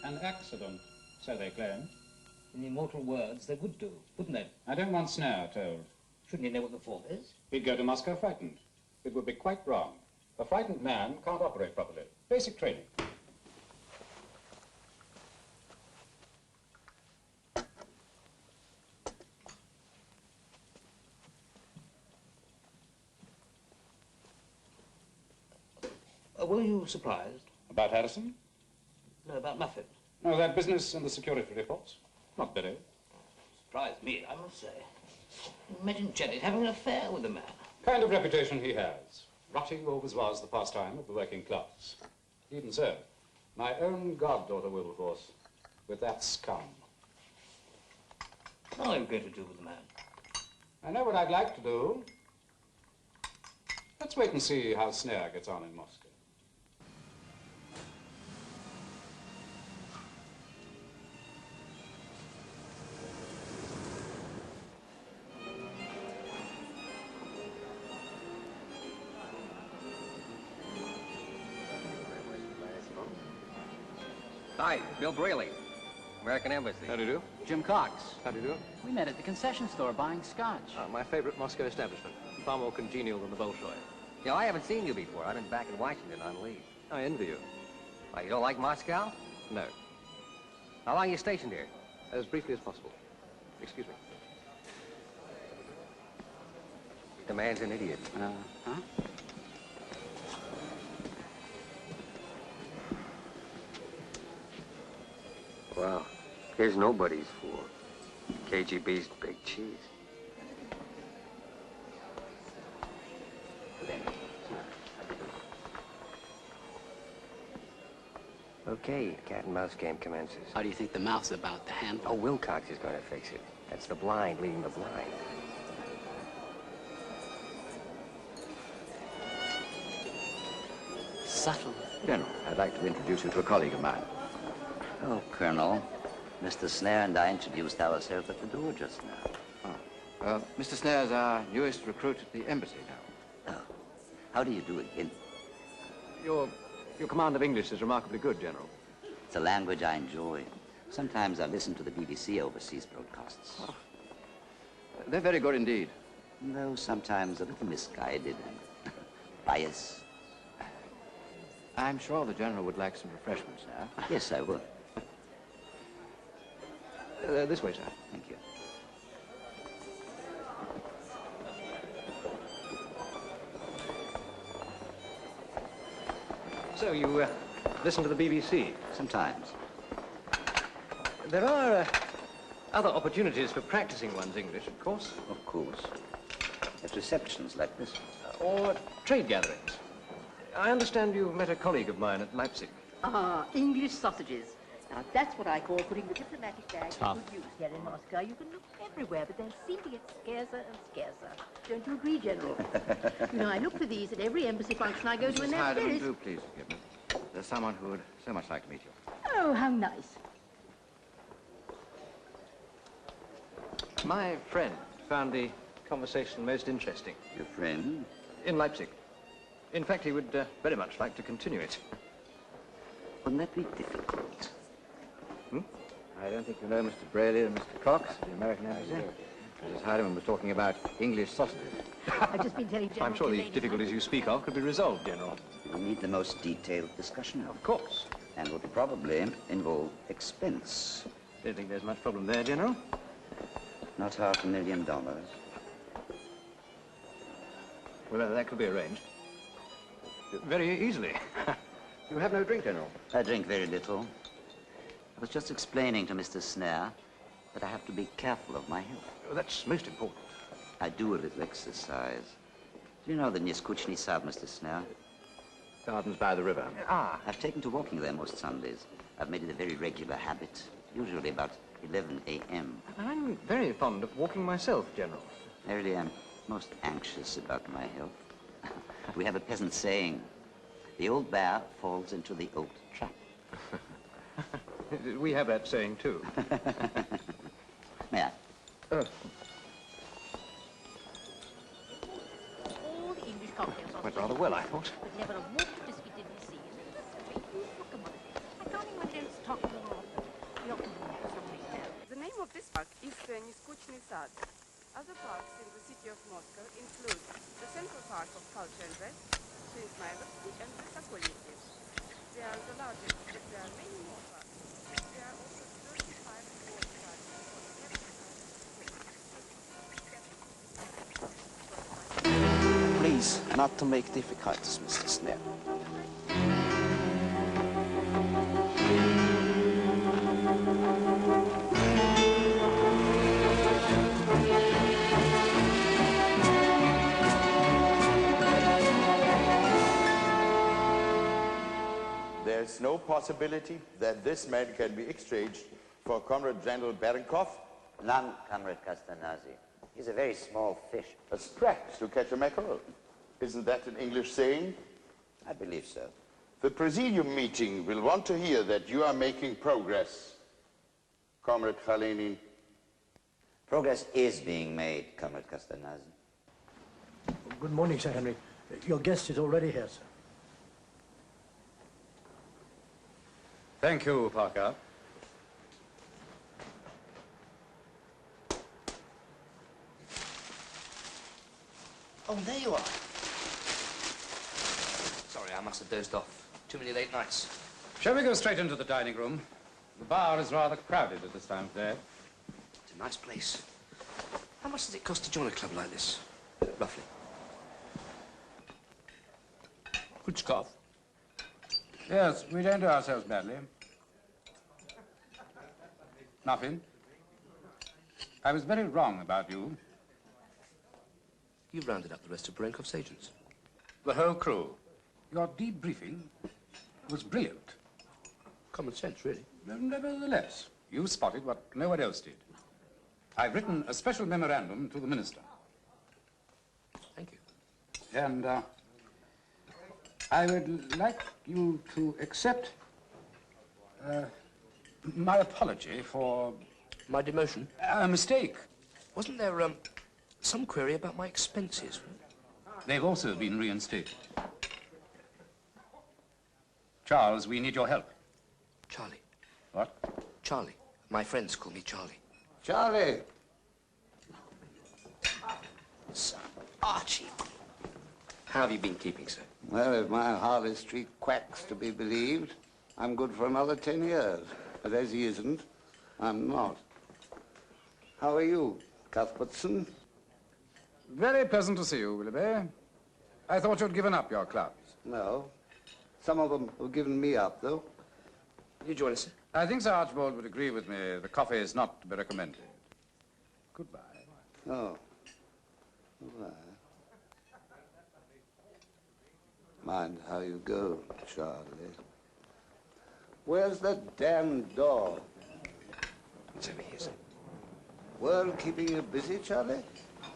An accident, so they claim. In immortal words, they would do, wouldn't they? I don't want Snare told. Shouldn't you know what the fault is? He'd go to Moscow frightened. It would be quite wrong. A frightened man can't operate properly. Basic training. Were you surprised? About Harrison? No, about Muffin. No, that business and the security reports. Not very. Surprised me, I must say. Imagine Janet having an affair with a man. Kind of reputation he has. Rotting always was the pastime of the working class. Even so, my own goddaughter Wilberforce, with that scum. What are you going to do with the man? I know what I'd like to do. Let's wait and see how Snare gets on in Moscow. Hi, Bill Braley, American Embassy. How do you do? Jim Cox. How do you do? We met at the concession store buying scotch. My favorite Moscow establishment. Far more congenial than the Bolshoi. You know, I haven't seen you before. I've been back in Washington on leave. I envy you. Why, you don't like Moscow? No. How long are you stationed here? As briefly as possible. Excuse me. The man's an idiot. Huh? Well, here's nobody's fool. KGB's big cheese. Okay, cat and mouse game commences. How do you think the mouth's about to handle? Oh, Wilcox is going to fix it. That's the blind leading the blind. Subtle. General, I'd like to introduce you to a colleague of mine. Oh, Colonel. Mr. Snare and I introduced ourselves at the door just now. Mr. Snare's our newest recruit at the embassy now. Oh, how do you do again? Your command of English is remarkably good, General. It's a language I enjoy. Sometimes I listen to the BBC overseas broadcasts. Oh. They're very good indeed. Though sometimes a little misguided and biased. I'm sure the General would like some refreshments now. Yes, I would. This way, sir. Thank you. So you listen to the BBC? Sometimes. There are other opportunities for practicing one's English, of course. Of course. At receptions like this. Or trade gatherings. I understand you met a colleague of mine at Leipzig. Ah, English sausages. Now, that's what I call putting the diplomatic bag Tough. to good use here in Moscow. You can look everywhere, but they seem to get scarcer and scarcer. Don't you agree, General? You know, I look for these at every embassy function I go to, and Mrs. they're very... Heidemann, do please forgive me. There's someone who would so much like to meet you. Oh, how nice. My friend found the conversation most interesting. Your friend? In Leipzig. In fact, he would very much like to continue it. Wouldn't that be difficult? I don't think you know Mr. Braley and Mr. Cox, the American embassy. Mrs. Heidemann was talking about English sausages. I've just been telling General... I'm sure the difficulties you speak of could be resolved, General. We need the most detailed discussion of course. And would probably involve expense. Don't think there's much problem there, General. Not $500,000. Well, that could be arranged. Very easily. You have no drink, General? I drink very little. I was just explaining to Mr. Snare that I have to be careful of my health. Oh, that's most important. I do a little exercise. Do you know the Neskuchny Sad, Mr. Snare? Gardens by the river. Ah. I've taken to walking there most Sundays. I've made it a very regular habit, usually about 11 a.m. I'm very fond of walking myself, General. I really am most anxious about my health. We have a peasant saying, the old bear falls into the old trap. We have that saying, too. May I? All the English cocktails Went rather well, I thought. But never a water biscuit did we see. Look at I can't imagine stock them all. We ought to have something else. The name of this park is Neskuchny Sad. Other parks in the city of Moscow include the Central Park of Culture and Rest, Ismailovsky and the Sokolniki. They are the largest, but there are many more parks. There are also 35 sports parks on every side. Please, not to make difficulties, Mr. Snare. There's no possibility that this man can be exchanged for Comrade General Berenkov? None, Comrade Castanasi. He's a very small fish. A sprat to catch a mackerel. Isn't that an English saying? I believe so. The Presidium meeting will want to hear that you are making progress, Comrade Khalenin. Progress is being made, Comrade Castanasi. Good morning, Sir Henry. Your guest is already here, sir. Thank you, Parker. Oh, there you are. Sorry, I must have dozed off. Too many late nights. Shall we go straight into the dining room? The bar is rather crowded at this time of day. It's a nice place. How much does it cost to join a club like this? Roughly. Good scoff. Yes, we don't do ourselves badly. Muffin, I was very wrong about you. You've rounded up the rest of Barenkov's agents. The whole crew. Your debriefing was brilliant. Common sense, really. Nevertheless, you spotted what no one else did. I've written a special memorandum to the minister. Thank you. And I would like you to accept My apology for... My demotion? A mistake. Wasn't there, some query about my expenses? They've also been reinstated. Charles, we need your help. Charlie. What? Charlie. My friends call me Charlie. Charlie! Sir Archie. How have you been keeping, sir? Well, if my Harley Street quack's to be believed, I'm good for another 10 years. But as he isn't, I'm not. How are you, Cuthbertson? Very pleasant to see you, Willoughby. I thought you'd given up your clubs. No. Some of them have given me up, though. You join us, sir? I think Sir Archibald would agree with me. The coffee is not to be recommended. Goodbye. Oh. Goodbye. Mind how you go, Charlie. Where's that damned dog? It's over here, sir. World keeping you busy, Charlie?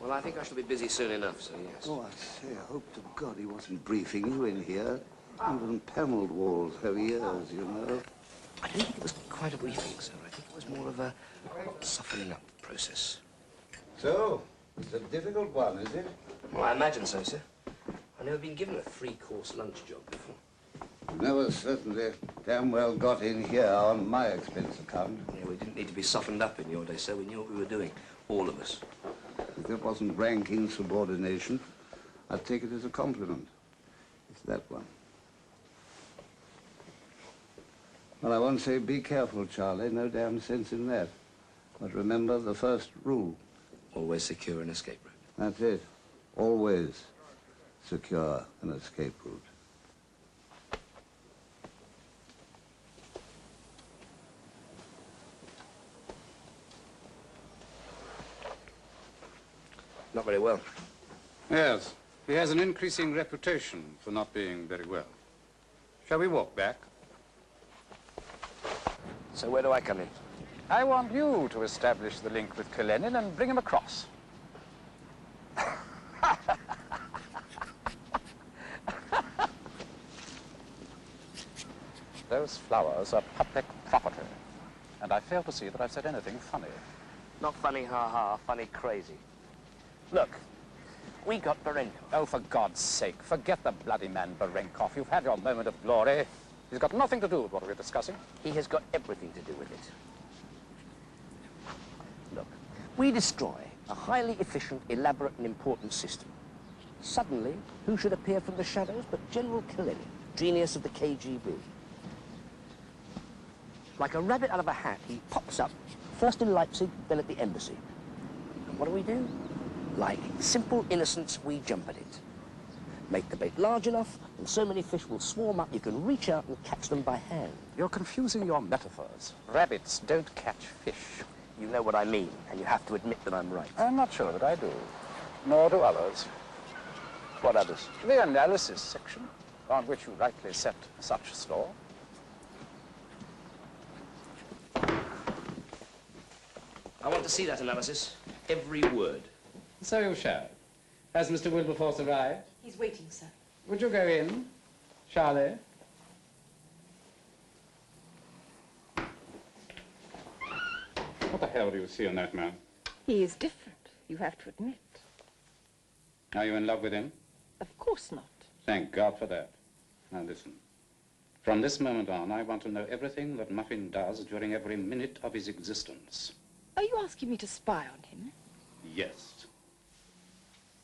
Well, I think I shall be busy soon enough, so yes. Oh, I say, I hope to God he wasn't briefing you in here. Even panelled walls have ears, you know. I don't think it was quite a briefing, sir. I think it was more of a softening up process. So, it's a difficult one, is it? Well, I imagine so, sir. I've never been given a 3-course lunch job before. Never certainly damn well got in here on my expense account. Yeah, we didn't need to be softened up in your day, sir. We knew what we were doing, all of us. If it wasn't rank insubordination, I'd take it as a compliment. It's that one. Well, I won't say be careful, Charlie. No damn sense in that. But remember the first rule. Always secure an escape route. That's it. Always secure an escape route. Not very well. Yes. He has an increasing reputation for not being very well. Shall we walk back? So where do I come in? I want you to establish the link with Karenin and bring him across. Those flowers are public property, and I fail to see that I've said anything funny. Not funny, ha-ha, funny crazy. Look, we got Barenkov. Oh, for God's sake, forget the bloody man Barenkov. You've had your moment of glory. He's got nothing to do with what we're discussing. He has got everything to do with it. Look, we destroy a highly efficient, elaborate and important system. Suddenly, who should appear from the shadows but General Karenin, genius of the KGB. Like a rabbit out of a hat, he pops up, first in Leipzig, then at the embassy. And what do? Like simple innocents, we jump at it. Make the bait large enough, and so many fish will swarm up, you can reach out and catch them by hand. You're confusing your metaphors. Rabbits don't catch fish. You know what I mean, and you have to admit that I'm right. I'm not sure that I do. Nor do others. What others? The analysis section, on which you rightly set such store. I want to see that analysis. Every word. So you shall. Has Mr. Wilberforce arrived? He's waiting, sir. Would you go in, Charlie? What the hell do you see in that man? He is different, you have to admit. Are you in love with him? Of course not. Thank God for that. Now listen. From this moment on, I want to know everything that Muffin does during every minute of his existence. Are you asking me to spy on him? Yes.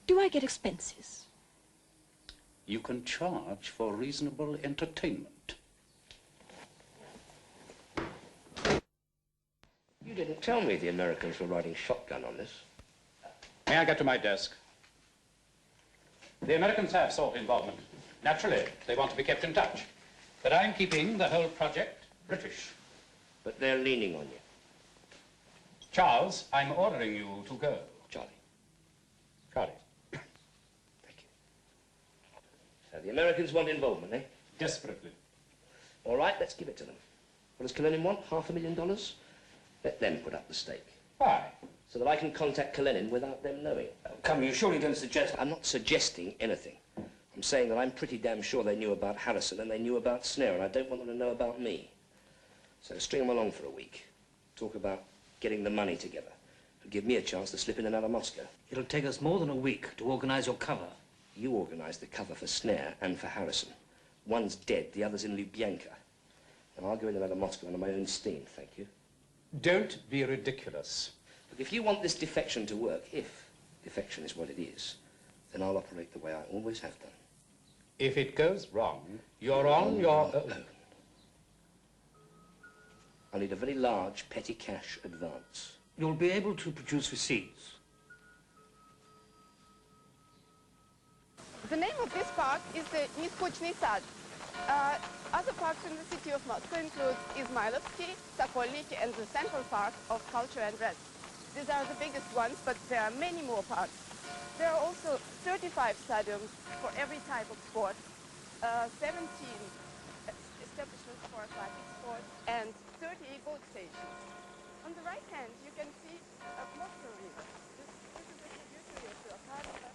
Do I get expenses? You can charge for reasonable entertainment. You didn't tell me the Americans were riding shotgun on this. May I get to my desk? The Americans have sought involvement. Naturally, they want to be kept in touch. But I'm keeping the whole project British. But they're leaning on you. Charles, I'm ordering you to go. Charlie. Charlie. Thank you. So the Americans want involvement, eh? Desperately. All right, let's give it to them. What does Karenin want? $500,000? Let them put up the stake. Why? So that I can contact Karenin without them knowing. Oh, come, you surely don't suggest... I'm not suggesting anything. I'm saying that I'm pretty damn sure they knew about Harrison and they knew about Snare, and I don't want them to know about me. So string them along for a week. Talk about getting the money together. It'll give me a chance to slip in and out of Moscow. It'll take us more than a week to organize your cover. You organise the cover for Snare and for Harrison. One's dead, the other's in Lubyanka. And I'll go in and out of Moscow on my own steam, thank you. Don't be ridiculous. Look, if you want this defection to work, if defection is what it is, then I'll operate the way I always have done. If it goes wrong, you're on your own. I'll need a very large petty cash advance. You'll be able to produce receipts. The name of this park is the Neskutchny Sad. Other parks in the city of Moscow include Izmailovsky, Sokolniki, and the Central Park of Culture and Rest. These are the biggest ones, but there are many more parks. There are also 35 stadiums for every type of sport, 17 establishments for aquatic sports, and 30 boat stations. On the right hand, you can see a Moscow River. This is a tributary of the Akarka.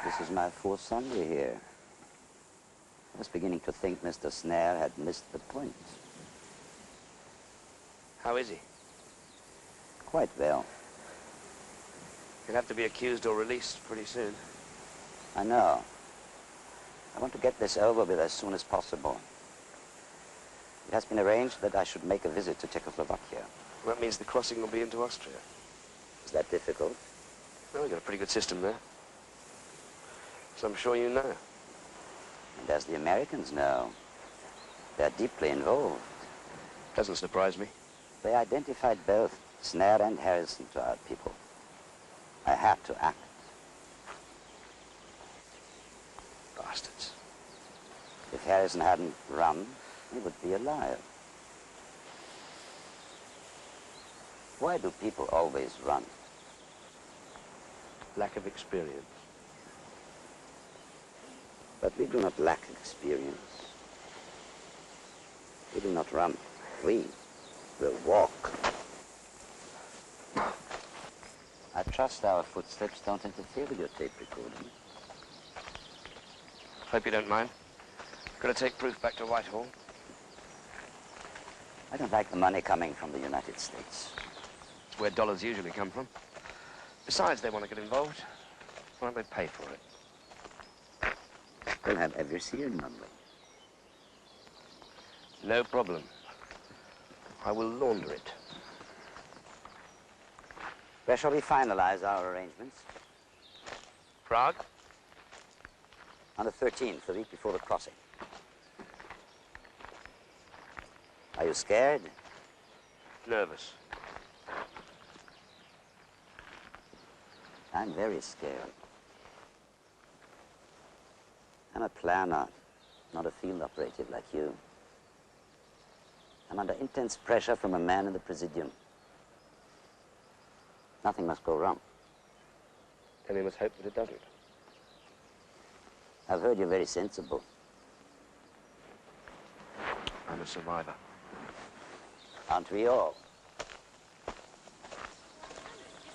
This is my fourth Sunday here. I was beginning to think Mr. Snare had missed the point. How is he? Quite well. He'll have to be accused or released pretty soon. I know. I want to get this over with as soon as possible. It has been arranged that I should make a visit to Czechoslovakia. Well, that means the crossing will be into Austria. Is that difficult? Well, we've got a pretty good system there. So I'm sure you know. And as the Americans know, they're deeply involved. Doesn't surprise me. They identified both Snare and Harrison to our people. I had to act. Bastards. If Harrison hadn't run, he would be alive. Why do people always run? Lack of experience. But we do not lack experience. We do not run. We will walk. I trust our footsteps don't interfere with your tape recording. Hope you don't mind. Got to take proof back to Whitehall. I don't like the money coming from the United States. It's where dollars usually come from. Besides, they want to get involved. Why don't they pay for it? They'll have every serial number. No problem. I will launder it. Where shall we finalize our arrangements? Prague? On the 13th, the week before the crossing. Are you scared? Nervous. I'm very scared. I'm a planner, not a field operative like you. I'm under intense pressure from a man in the Presidium. Nothing must go wrong. Then we must hope that it doesn't. I've heard you're very sensible. I'm a survivor. Aren't we all?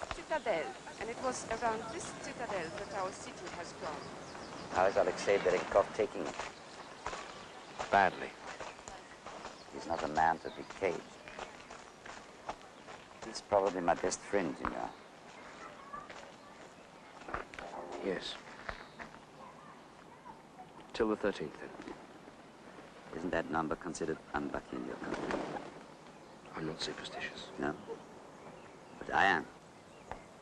It's Citadel, and it was around this citadel that our city has grown. How is Alexei Berenkov taking it? Badly. He's not a man to be caged. He's probably my best friend, you know. Yes. Till the 13th, then. Isn't that number considered unlucky in your country? I'm not superstitious. No? But I am.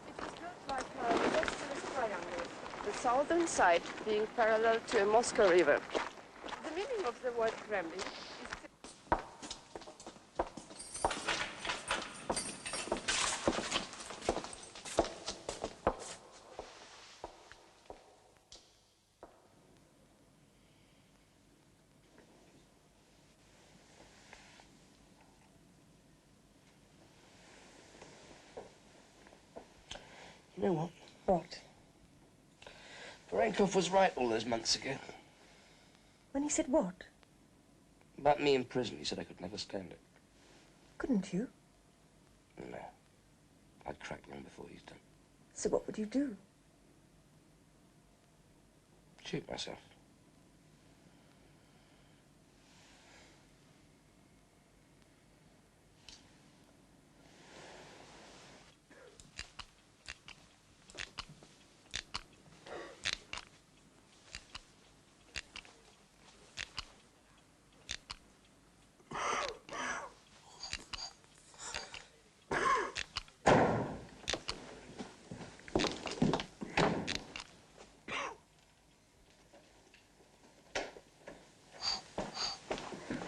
It was built like a isosceles triangle, the southern side being parallel to a Moscow river. The meaning of the word Kremlin is... You know what? What? Varenkov was right all those months ago. When he said what? About me in prison, he said I could never stand it. Couldn't you? No. I'd crack long before he's done. So what would you do? Shoot myself.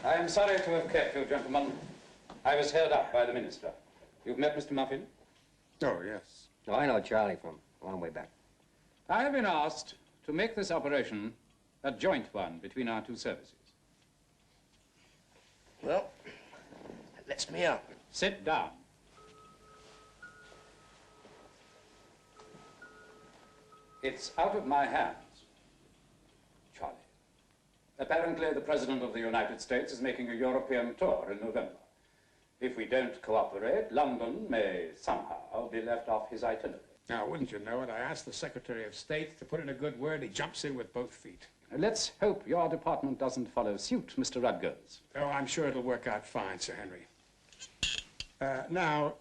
I am sorry to have kept you, gentlemen. I was held up by the minister. You've met Mr. Muffin? Oh, yes. Oh, I know Charlie from a long way back. I have been asked to make this operation a joint one between our two services. Well, that lets me out. Sit down. It's out of my hands, Charlie. Apparently, the President of the United States is making a European tour in November. If we don't cooperate, London may somehow be left off his itinerary. Now, wouldn't you know it? I asked the Secretary of State to put in a good word. He jumps in with both feet. Let's hope your department doesn't follow suit, Mr. Rutgers. Oh, I'm sure it'll work out fine, Sir Henry. Now...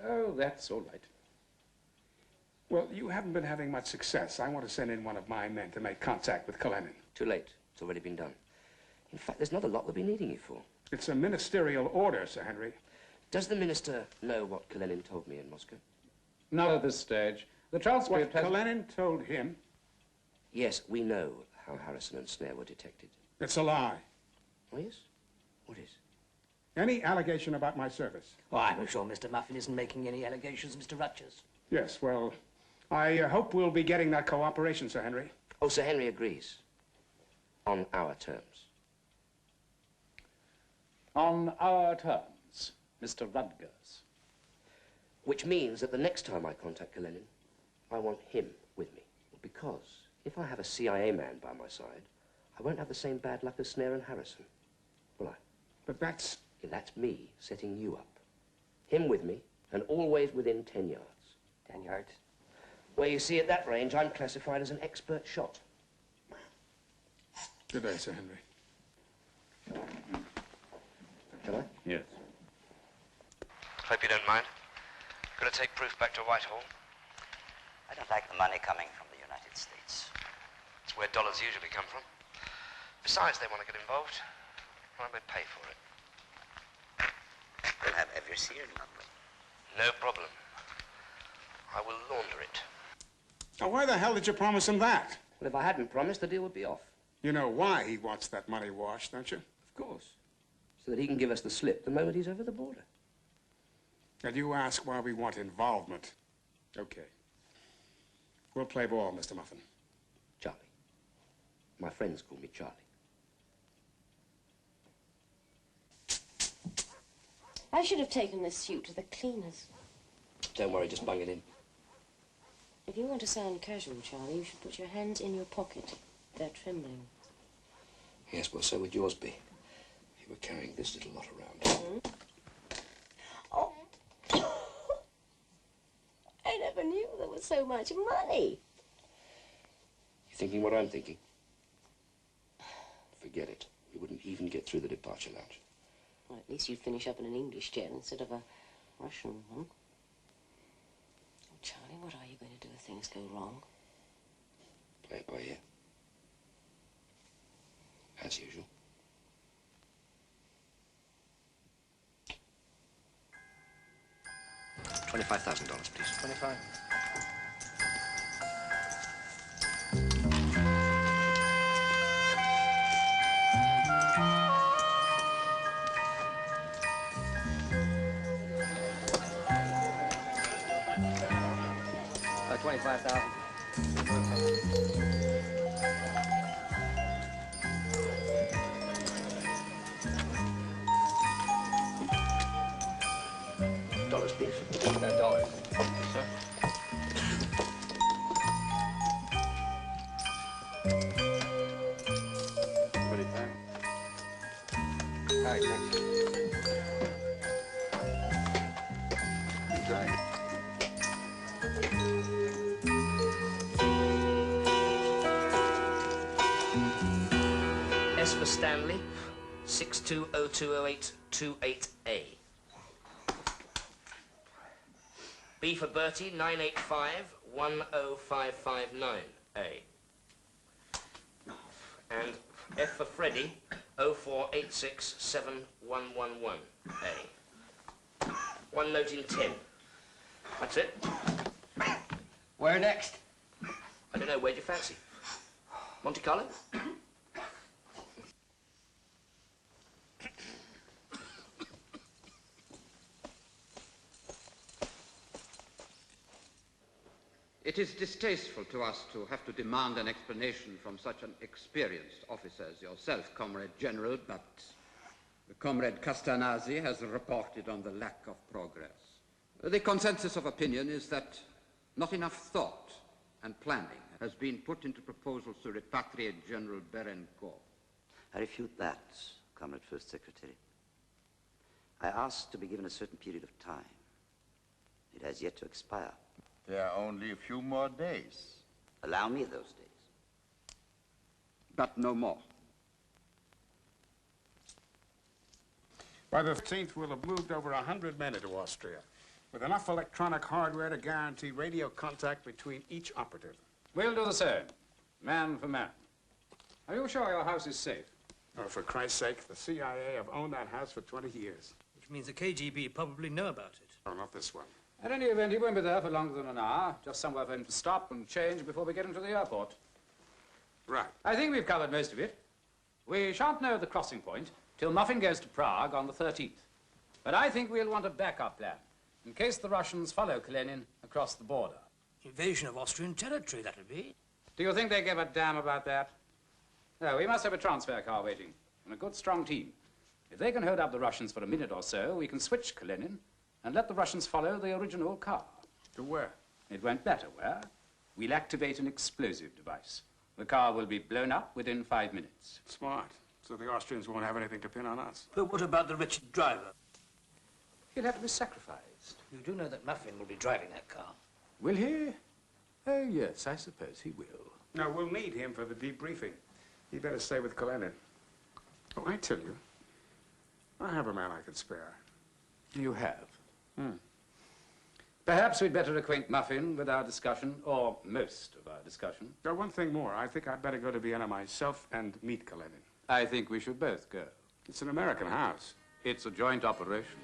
Oh, that's all right. Well, you haven't been having much success. I want to send in one of my men to make contact with Karenin. Too late. It's already been done. In fact, there's not a lot we'll be needing you for. It's a ministerial order, Sir Henry. Does the minister know what Karenin told me in Moscow? Not at this stage. The transcript What has... Karenin told him? Yes, we know how Harrison and Snare were detected. It's a lie. Oh, yes? What is? Any allegation about my service? Oh, I'm sure Mr. Muffin isn't making any allegations, Mr. Rutgers. Yes, well, I hope we'll be getting that cooperation, Sir Henry. Oh, Sir Henry agrees. On our terms. On our terms, Mr. Rutgers. Which means that the next time I contact Karenin, I want him with me. Because if I have a CIA man by my side, I won't have the same bad luck as Snare and Harrison, will I? But that's... Yeah, that's me setting you up. Him with me, and always within 10 yards. 10 yards? Well, you see, at that range, I'm classified as an expert shot. Good day, Sir Henry. Shall I? Yes. Hope you don't mind. Gonna take proof back to Whitehall. I don't like the money coming from the United States. It's where dollars usually come from. Besides, they want to get involved. Why don't they pay for it? They'll have every seared lovely. No problem. I will launder it. Now, why the hell did you promise him that? Well, if I hadn't promised, the deal would be off. You know why he wants that money washed, don't you? Of course. So that he can give us the slip the moment he's over the border. And you ask why we want involvement. Okay. We'll play ball, Mr. Muffin. Charlie. My friends call me Charlie. I should have taken this suit to the cleaners. Don't worry, just bung it in. If you want to sound casual, Charlie, you should put your hands in your pocket. They're trembling. Yes, well, so would yours be. If you were carrying this little lot around. Oh. I never knew there was so much money. You thinking what I'm thinking? Forget it. You wouldn't even get through the departure lounge. Well, at least you'd finish up in an English jet instead of a Russian one. Oh, Charlie, what are you going to do if things go wrong? Play it by ear. As usual. $25,000, please. 25. $5, please. $10. Sir? Many thanks. Hi, thanks. Hi. S for Stanley, 62020828A. B for Bertie, 985-10559A. And F for Freddie, 04867111A. One note in 10. That's it. Where next? I don't know, where'd you fancy? Monte Carlo? It is distasteful to us to have to demand an explanation from such an experienced officer as yourself, Comrade General, but Comrade Castanasi has reported on the lack of progress. The consensus of opinion is that not enough thought and planning has been put into proposals to repatriate General Berencourt. I refute that, Comrade First Secretary. I asked to be given a certain period of time. It has yet to expire. There are only a few more days. Allow me those days. But no more. By the 15th, we'll have moved over 100 men into Austria, with enough electronic hardware to guarantee radio contact between each operative. We'll do the same, man for man. Are you sure your house is safe? Oh, for Christ's sake, the CIA have owned that house for 20 years. Which means the KGB probably know about it. Oh, not this one. At any event, he won't be there for longer than an hour. Just somewhere for him to stop and change before we get him to the airport. Right. I think we've covered most of it. We shan't know the crossing point till Muffin goes to Prague on the 13th. But I think we'll want a backup plan in case the Russians follow Karenin across the border. Invasion of Austrian territory, that'll be. Do you think they give a damn about that? No, we must have a transfer car waiting and a good, strong team. If they can hold up the Russians for a minute or so, we can switch Karenin and let the Russians follow the original car. To where? It won't matter where. We'll activate an explosive device. The car will be blown up within 5 minutes. Smart. So the Austrians won't have anything to pin on us. But what about the wretched driver? He'll have to be sacrificed. You do know that Muffin will be driving that car. Will he? Oh, yes, I suppose he will. No, we'll need him for the debriefing. He'd better stay with Karenin. Oh, I tell you, I have a man I could spare. You have? Perhaps we'd better acquaint Muffin with our discussion, or most of our discussion. One thing more. I think I'd better go to Vienna myself and meet Karenin. I think we should both go. It's an American house. It's a joint operation.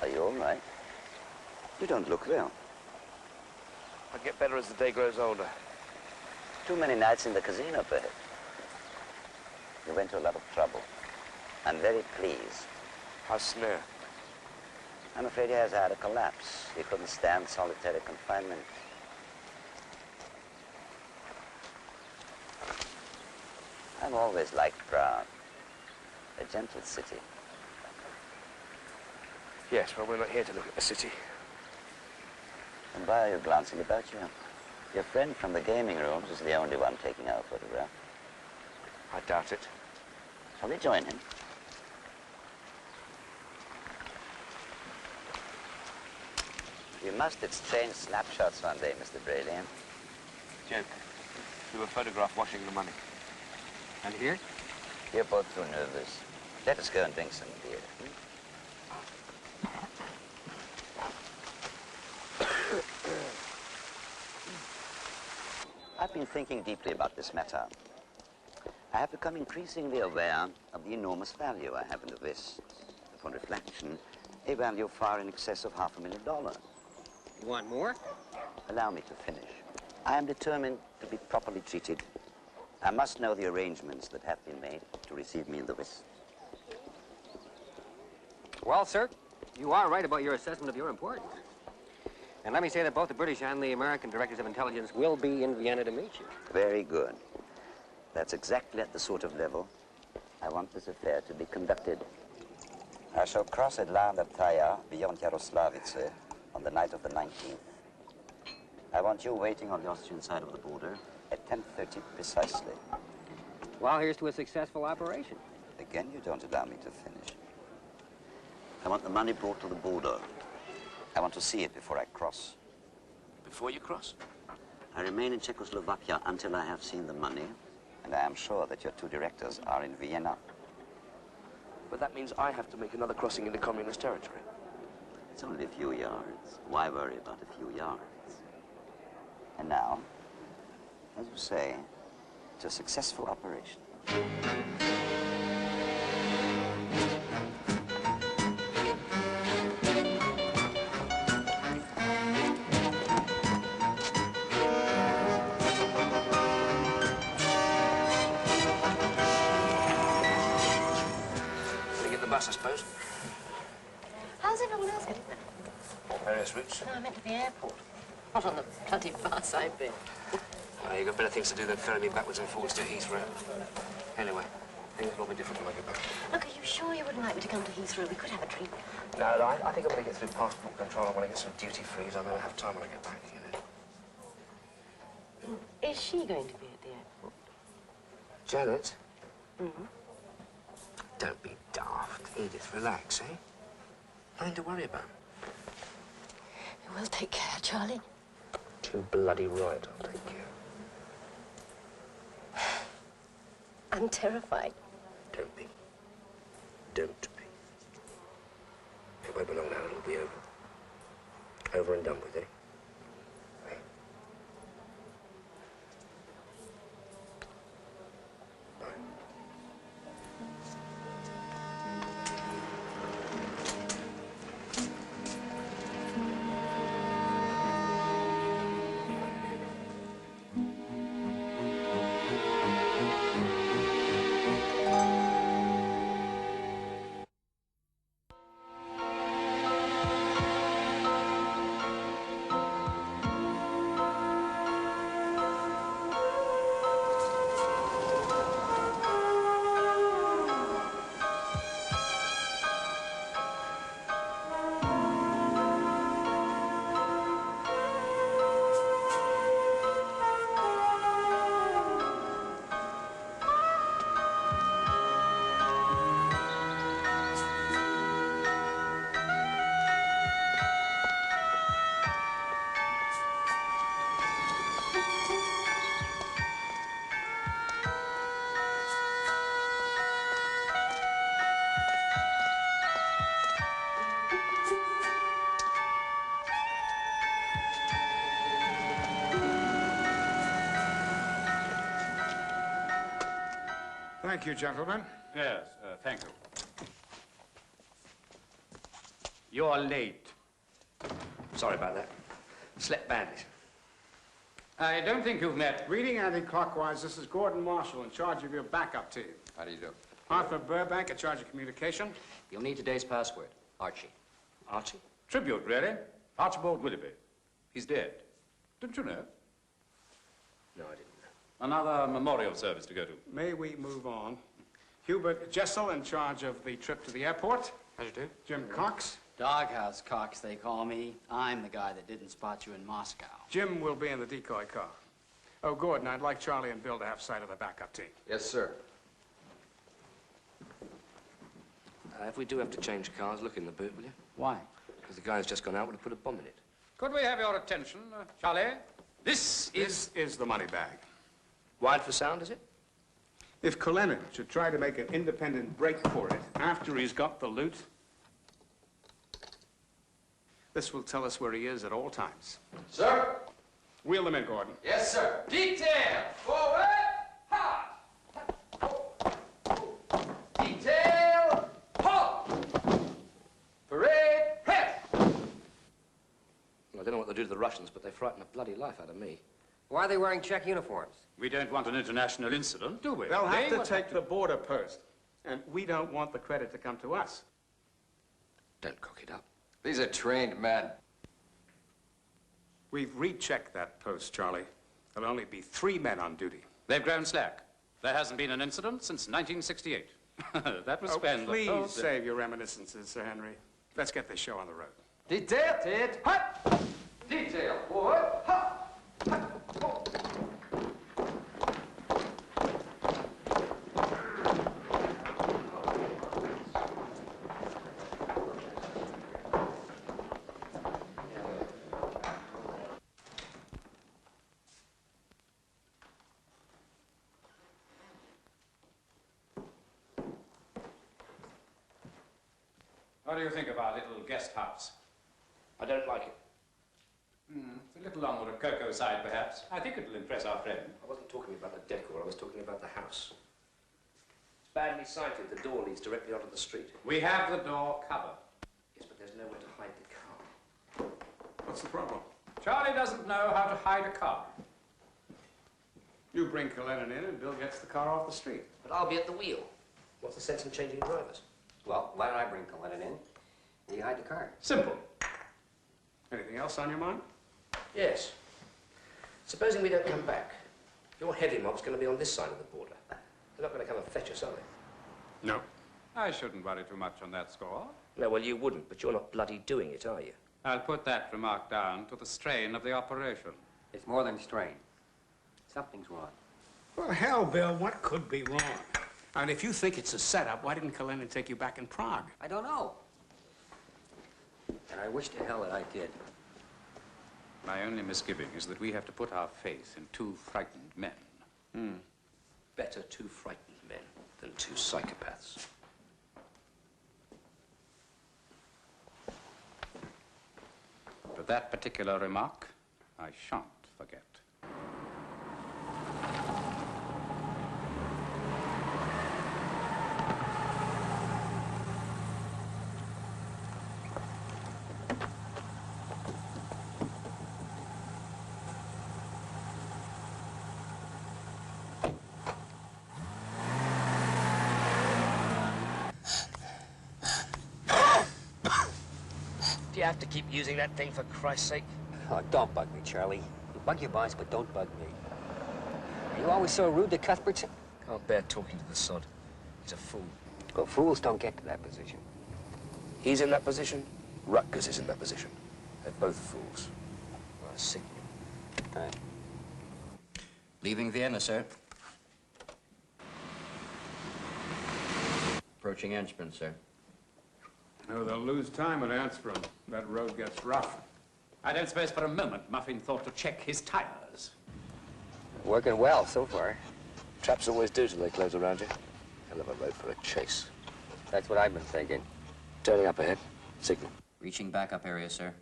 Are you all right? You don't look well. I'll get better as the day grows older. Too many nights in the casino, perhaps. You went to a lot of trouble. I'm very pleased. How's Snare? I'm afraid he has had a collapse. He couldn't stand solitary confinement. I've always liked Prague. A gentle city. Yes, well, we're not here to look at the city. And why are you glancing about you? Your friend from the gaming rooms is the only one taking our photograph. I doubt it. Shall we join him? You must exchange snapshots one day, Mr. Braley. Joke. We were photographed washing the money. And here? You're both too nervous. Let us go and drink some beer. I've been thinking deeply about this matter. I have become increasingly aware of the enormous value I have in the West. Upon reflection, a value far in excess of $500,000. You want more? Allow me to finish. I am determined to be properly treated. I must know the arrangements that have been made to receive me in the West. Well, sir, you are right about your assessment of your importance. And let me say that both the British and the American directors of intelligence will be in Vienna to meet you. Very good. That's exactly at the sort of level I want this affair to be conducted. I shall cross at Taya beyond Yaroslavitse on the night of the 19th. I want you waiting on the Austrian side of the border at 10:30 precisely. Well, here's to a successful operation. Again, you don't allow me to finish. I want the money brought to the border. I want to see it before I cross. Before you cross? I remain in Czechoslovakia until I have seen the money, and I am sure that your two directors are in Vienna. But that means I have to make another crossing into communist territory. It's only a few yards. Why worry about a few yards? And now, as you say, it's a successful operation. Bus, I suppose. How's everyone else getting there? Various routes. No, I meant to the airport. Not on the bloody bus I've been. Oh, you've got better things to do than ferry me backwards and forwards to Heathrow. Anyway, things will be different when I get back. Look, are you sure you wouldn't like me to come to Heathrow? We could have a drink. No, I think I'm going to get through passport control. I want to get some duty-frees. I'm going to have time when I get back, you know. Is she going to be at the airport? Janet? Mm-hmm. Don't be daft. Edith, relax, eh? Nothing to worry about. We'll take care, Charlie. Too bloody right, I'll take care. I'm terrified. Don't be. Don't be. It won't be long now, it'll be over. Over and done with, eh? Thank you, gentlemen. Yes, thank you. You're late. Sorry about that. Slept badly. I don't think you've met. Reading anti-clockwise, this is Gordon Marshall in charge of your backup team. How do you do? Arthur Burbank in charge of communication. You'll need today's password. Archie. Archie? Tribute, really. Archibald Willoughby. He's dead. Didn't you know? No, I didn't. Another memorial service to go to. May we move on? Hubert Jessel in charge of the trip to the airport. How do you do? Jim Cox. Doghouse Cox, they call me. I'm the guy that didn't spot you in Moscow. Jim will be in the decoy car. Oh, Gordon, I'd like Charlie and Bill to have sight of the backup team. Yes, sir. If we do have to change cars, look in the boot, will you? Why? Because the guy who's just gone out would have put a bomb in it. Could we have your attention, Charlie? This is the money bag. Wired for sound, is it? If Cullenan should try to make an independent break for it after he's got the loot, this will tell us where he is at all times. Sir? Wheel them in, Gordon. Yes, sir. Detail! Forward! Ha! Detail! Halt! Parade! Press! I don't know what they'll do to the Russians, but they frighten the bloody life out of me. Why are they wearing Czech uniforms? We don't want an international incident, do we? They'll have to take the border post. And we don't want the credit to come to us. Don't cock it up. These are trained men. We've rechecked that post, Charlie. There'll only be 3 men on duty. They've grown slack. There hasn't been an incident since 1968. That was spent. Please save your reminiscences, Sir Henry. Let's get this show on the road. Detail, Ted. Hut! Detail, forward. Hut! Hut! What do you think of our little guest house? I don't like it. It's a little on the Rococo side, perhaps. I think it'll impress our friend. I wasn't talking about the decor, I was talking about the house. It's badly sighted. The door leads directly onto the street. We have the door covered. Yes, but there's nowhere to hide the car. What's the problem? Charlie doesn't know how to hide a car. You bring Cullenan in and Bill gets the car off the street. But I'll be at the wheel. What's the sense in changing drivers? Well, why don't I bring Cullenan in? And you hide the car. Simple. Anything else on your mind? Yes. Supposing we don't come back, your heavy mob's going to be on this side of the border. They're not going to come and fetch us, are they? No. I shouldn't worry too much on that score. No, well, you wouldn't, but you're not bloody doing it, are you? I'll put that remark down to the strain of the operation. It's more than strain. Something's wrong. Well, hell, Bill, what could be wrong? And if you think it's a setup, why didn't Cullenan take you back in Prague? I don't know. And I wish to hell that I did. My only misgiving is that we have to put our faith in 2 frightened men. Better 2 frightened men than 2 psychopaths. But that particular remark, I shan't forget. Do you have to keep using that thing, for Christ's sake? Oh, don't bug me, Charlie. You bug your boss, but don't bug me. Are you always so rude to Cuthbertson? Can't bear talking to the sod. He's a fool. Well, fools don't get to that position. He's in that position. Rutgers is in that position. They're both fools. Well, sick. Right. Leaving Vienna, sir. Approaching Ensprin, sir. No, they'll lose time at Ansprum. That road gets rough. I don't suppose for a moment Muffin thought to check his tires. Working well so far. Traps always do till they close around you. Hell of a road for a chase. That's what I've been thinking. Turning up ahead. Signal. Reaching backup area, sir.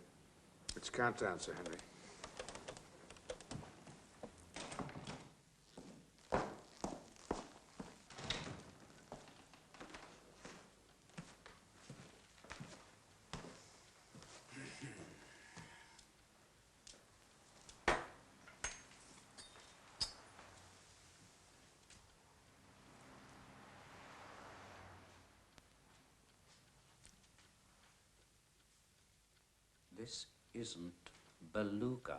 It's countdown, Sir Henry. This isn't Beluga.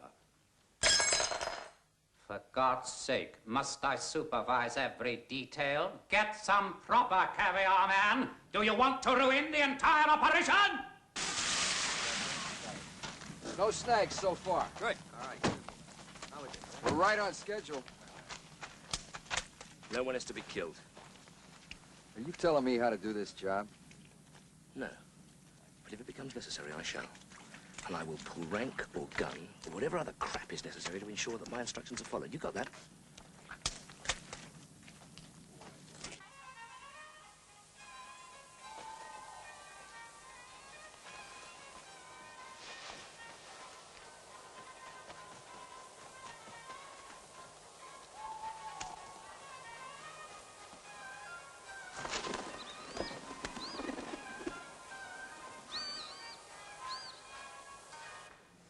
For God's sake, must I supervise every detail? Get some proper caviar, man! Do you want to ruin the entire operation? No snags so far. Good. All right. We're right on schedule. No one is to be killed. Are you telling me how to do this job? No. But if it becomes necessary, I shall. And I will pull rank or gun or whatever other crap is necessary to ensure that my instructions are followed. You got that?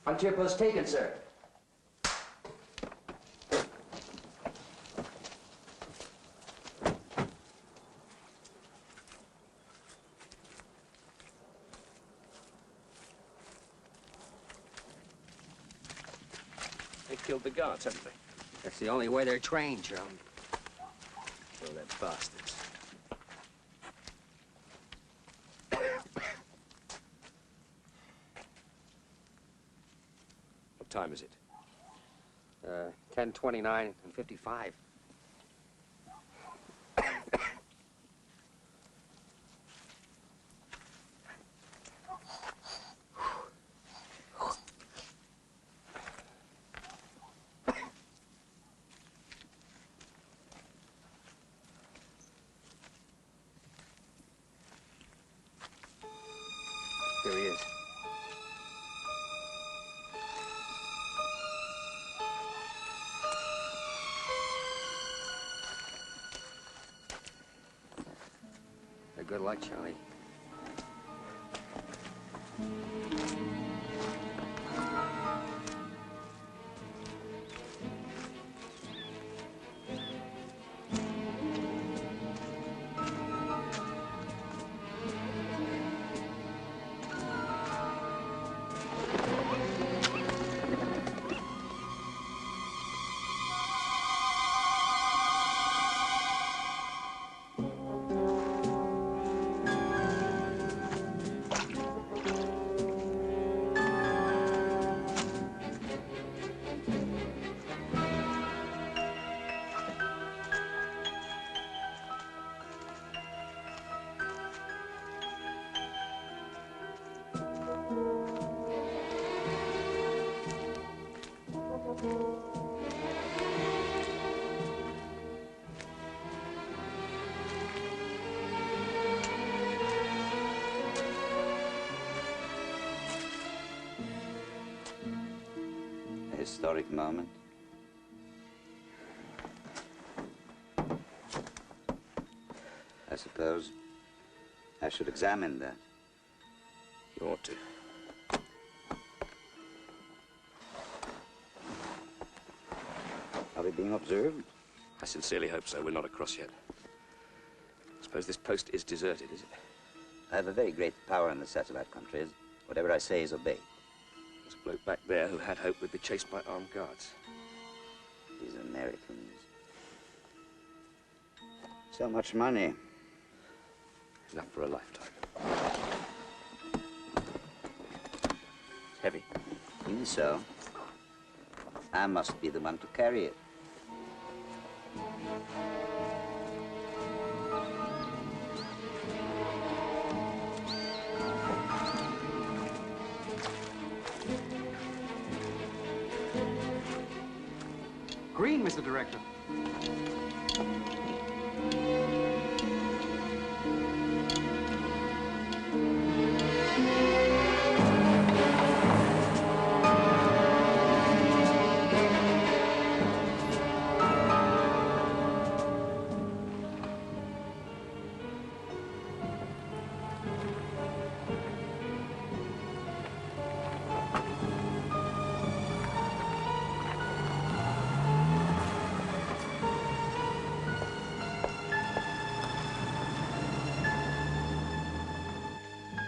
Frontier post taken, sir. They killed the guards, haven't they? That's the only way they're trained, Charlie. Well, they're bastards. What time is it? 10:29 and 55. Here he is. Good luck, Charlie. Historic moment. I suppose I should examine that. You ought to. Are we being observed? I sincerely hope so. We're not across yet. I suppose this post is deserted, is it? I have a very great power in the satellite countries. Whatever I say is obeyed. There's a bloke back there who had hope we'd be chased by armed guards. These Americans. So much money. Enough for a lifetime. It's heavy. Even so, I must be the one to carry it. Green, Mr. Director.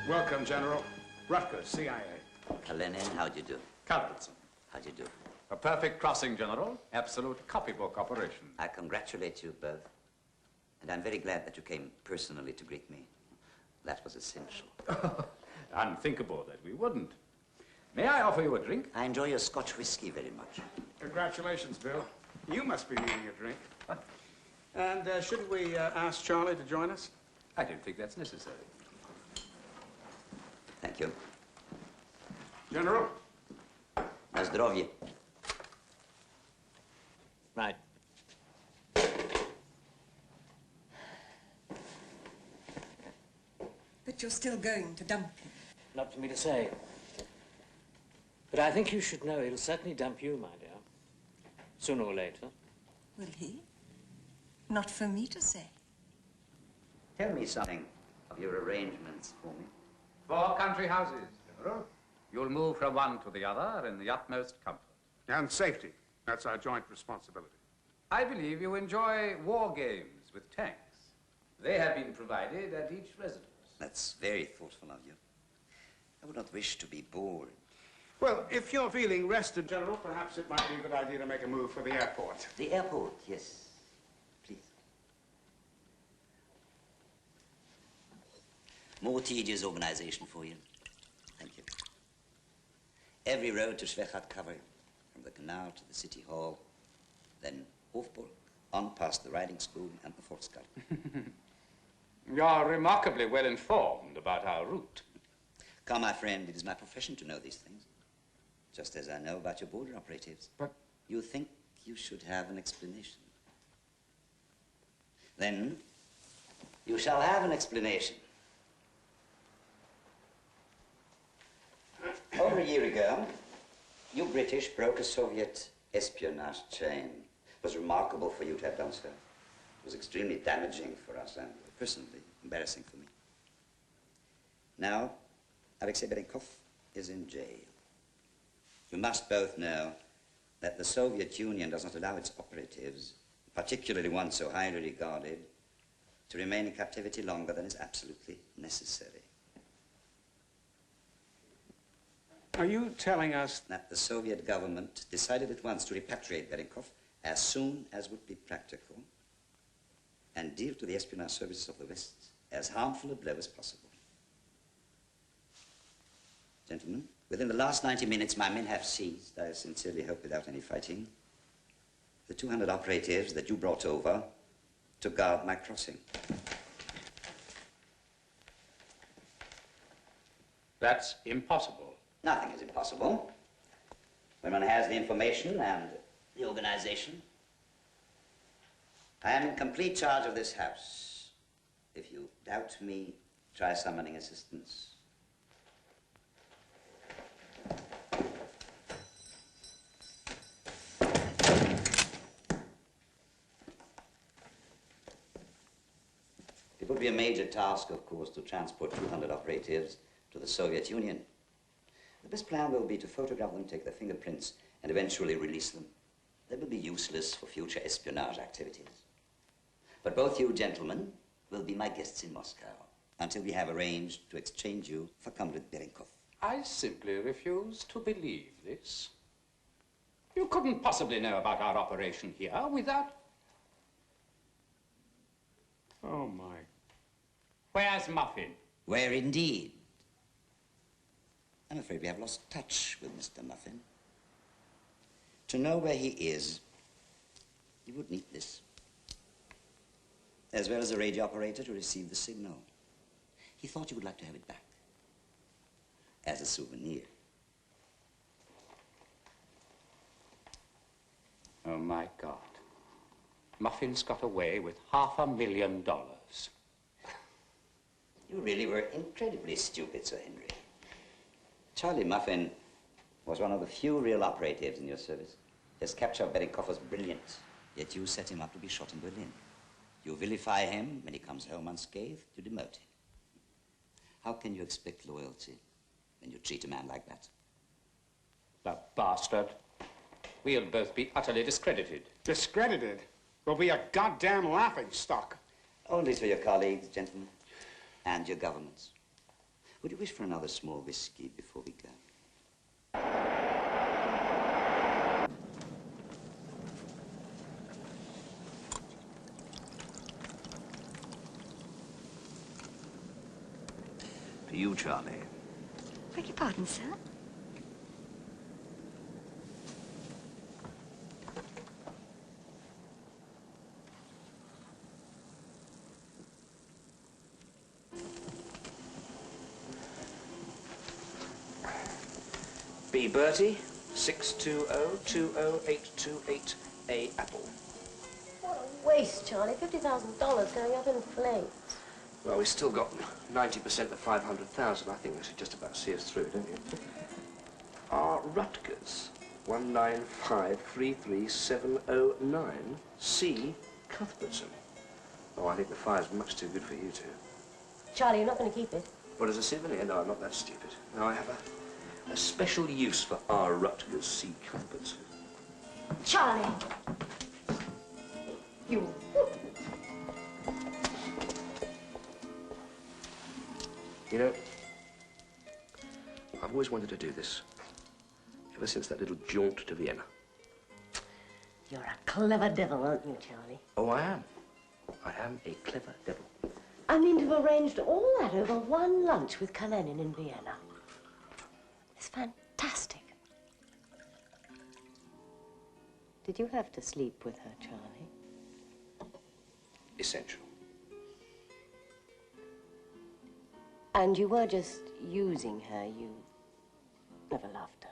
Welcome, General. Rutgers, CIA. Kalenin, how do you do? Cuthbertson. How do you do? A perfect crossing, General. Absolute copybook operation. I congratulate you both. And I'm very glad that you came personally to greet me. That was essential. Unthinkable that we wouldn't. May I offer you a drink? I enjoy your Scotch whiskey very much. Congratulations, Bill. You must be needing a drink. And shouldn't we ask Charlie to join us? I don't think that's necessary. Thank you. General. Na zdrowie. Right. But you're still going to dump him. Not for me to say. But I think you should know he'll certainly dump you, my dear. Sooner or later. Will he? Not for me to say. Tell me something of your arrangements for me. 4 country houses, General. You'll move from one to the other in the utmost comfort. And safety. That's our joint responsibility. I believe you enjoy war games with tanks. They have been provided at each residence. That's very thoughtful of you. I would not wish to be bored. Well, if you're feeling rested, General, perhaps it might be a good idea to make a move for the airport. The airport, yes. Please. More tedious organization for you. Thank you. Every road to Schwechat covered, from the canal to the city hall, then Hofburg, on past the riding school and the Volksgarten. You're remarkably well informed about our route. Come, my friend, it is my profession to know these things. Just as I know about your border operatives. But you think you should have an explanation. Then you shall have an explanation. Over a year ago, you British broke a Soviet espionage chain. It was remarkable for you to have done so. It was extremely damaging for us and personally embarrassing for me. Now, Alexei Berenkov is in jail. You must both know that the Soviet Union does not allow its operatives, particularly one so highly regarded, to remain in captivity longer than is absolutely necessary. Are you telling us that the Soviet government decided at once to repatriate Berenkov as soon as would be practical and deal to the espionage services of the West as harmful a blow as possible? Gentlemen, within the last 90 minutes, my men have seized, I sincerely hope without any fighting, the 200 operatives that you brought over to guard my crossing. That's impossible. Nothing is impossible when one has the information and the organization. I am in complete charge of this house. If you doubt me, try summoning assistance. It would be a major task, of course, to transport 200 operatives to the Soviet Union. The best plan will be to photograph them, take their fingerprints, and eventually release them. They will be useless for future espionage activities. But both you gentlemen will be my guests in Moscow until we have arranged to exchange you for Comrade Berenkov. I simply refuse to believe this. You couldn't possibly know about our operation here without... Oh, my. Where's Muffin? Where indeed? I'm afraid we have lost touch with Mr. Muffin. To know where he is, you would need this, as well as a radio operator to receive the signal. He thought you would like to have it back, as a souvenir. Oh, my God. Muffin's got away with $500,000. You really were incredibly stupid, Sir Henry. Charlie Muffin was one of the few real operatives in your service. His capture of Berenkov was brilliant, yet you set him up to be shot in Berlin. You vilify him when he comes home unscathed, you demote him. How can you expect loyalty when you treat a man like that? The bastard. We'll both be utterly discredited. discredited? We'll be a goddamn laughing stock. Only to your colleagues, gentlemen, and your governments. Would you wish for another small whiskey before we go? To you, Charlie. Beg your pardon, sir? B. Bertie, 620-20828A Apple. What a waste, Charlie. $50,000 going up in flames. Well, we've still got 90% of 500,000. I think this should just about see us through, don't you? R. Rutgers, 195-33709. C. Cuthbertson. Oh, I think the fire's much too good for you two. Charlie, you're not going to keep it. What, as a souvenir? No, I'm not that stupid. No, I have a special use for R. Rutgers, C. Cuthbertson. Charlie! You... You know, I've always wanted to do this, ever since that little jaunt to Vienna. You're a clever devil, aren't you, Charlie? Oh, I am. I am a clever devil. I mean to have arranged all that over one lunch with Karenin in Vienna. It's fantastic. Did you have to sleep with her, Charlie? Essential. And you were just using her, you never loved her.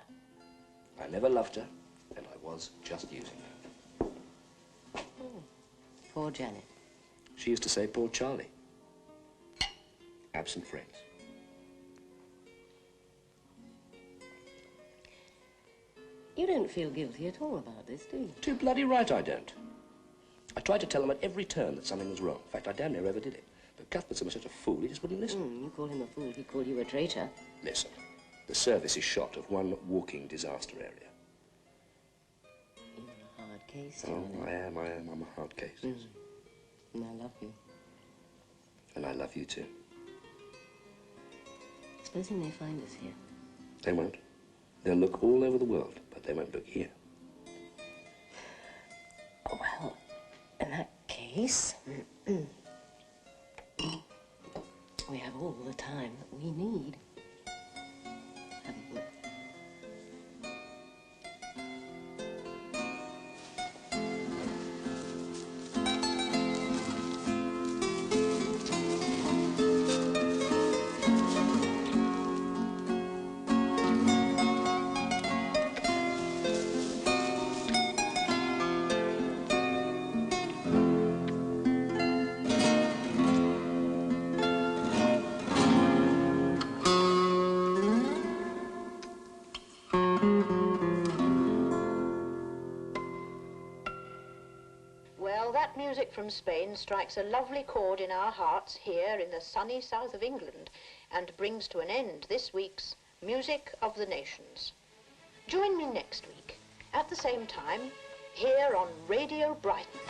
I never loved her, and I was just using her. Oh, poor Janet. She used to say, poor Charlie. Absent friends. You don't feel guilty at all about this, do you? Too bloody right I don't. I tried to tell them at every turn that something was wrong. In fact, I damn near ever did it. But Cuthbertson was such a fool, he just wouldn't listen. You call him a fool, he called you a traitor. Listen, the service is shot of one walking disaster area. You're a hard case, Oh, Charlie. I am. I'm a hard case. And I love you. And I love you too. Supposing they find us here. They won't. They'll look all over the world, but they won't look here. Well, in that case, we have all the time that we need, haven't we? Music from Spain strikes a lovely chord in our hearts here in the sunny south of England and brings to an end this week's Music of the Nations. Join me next week at the same time here on Radio Brighton.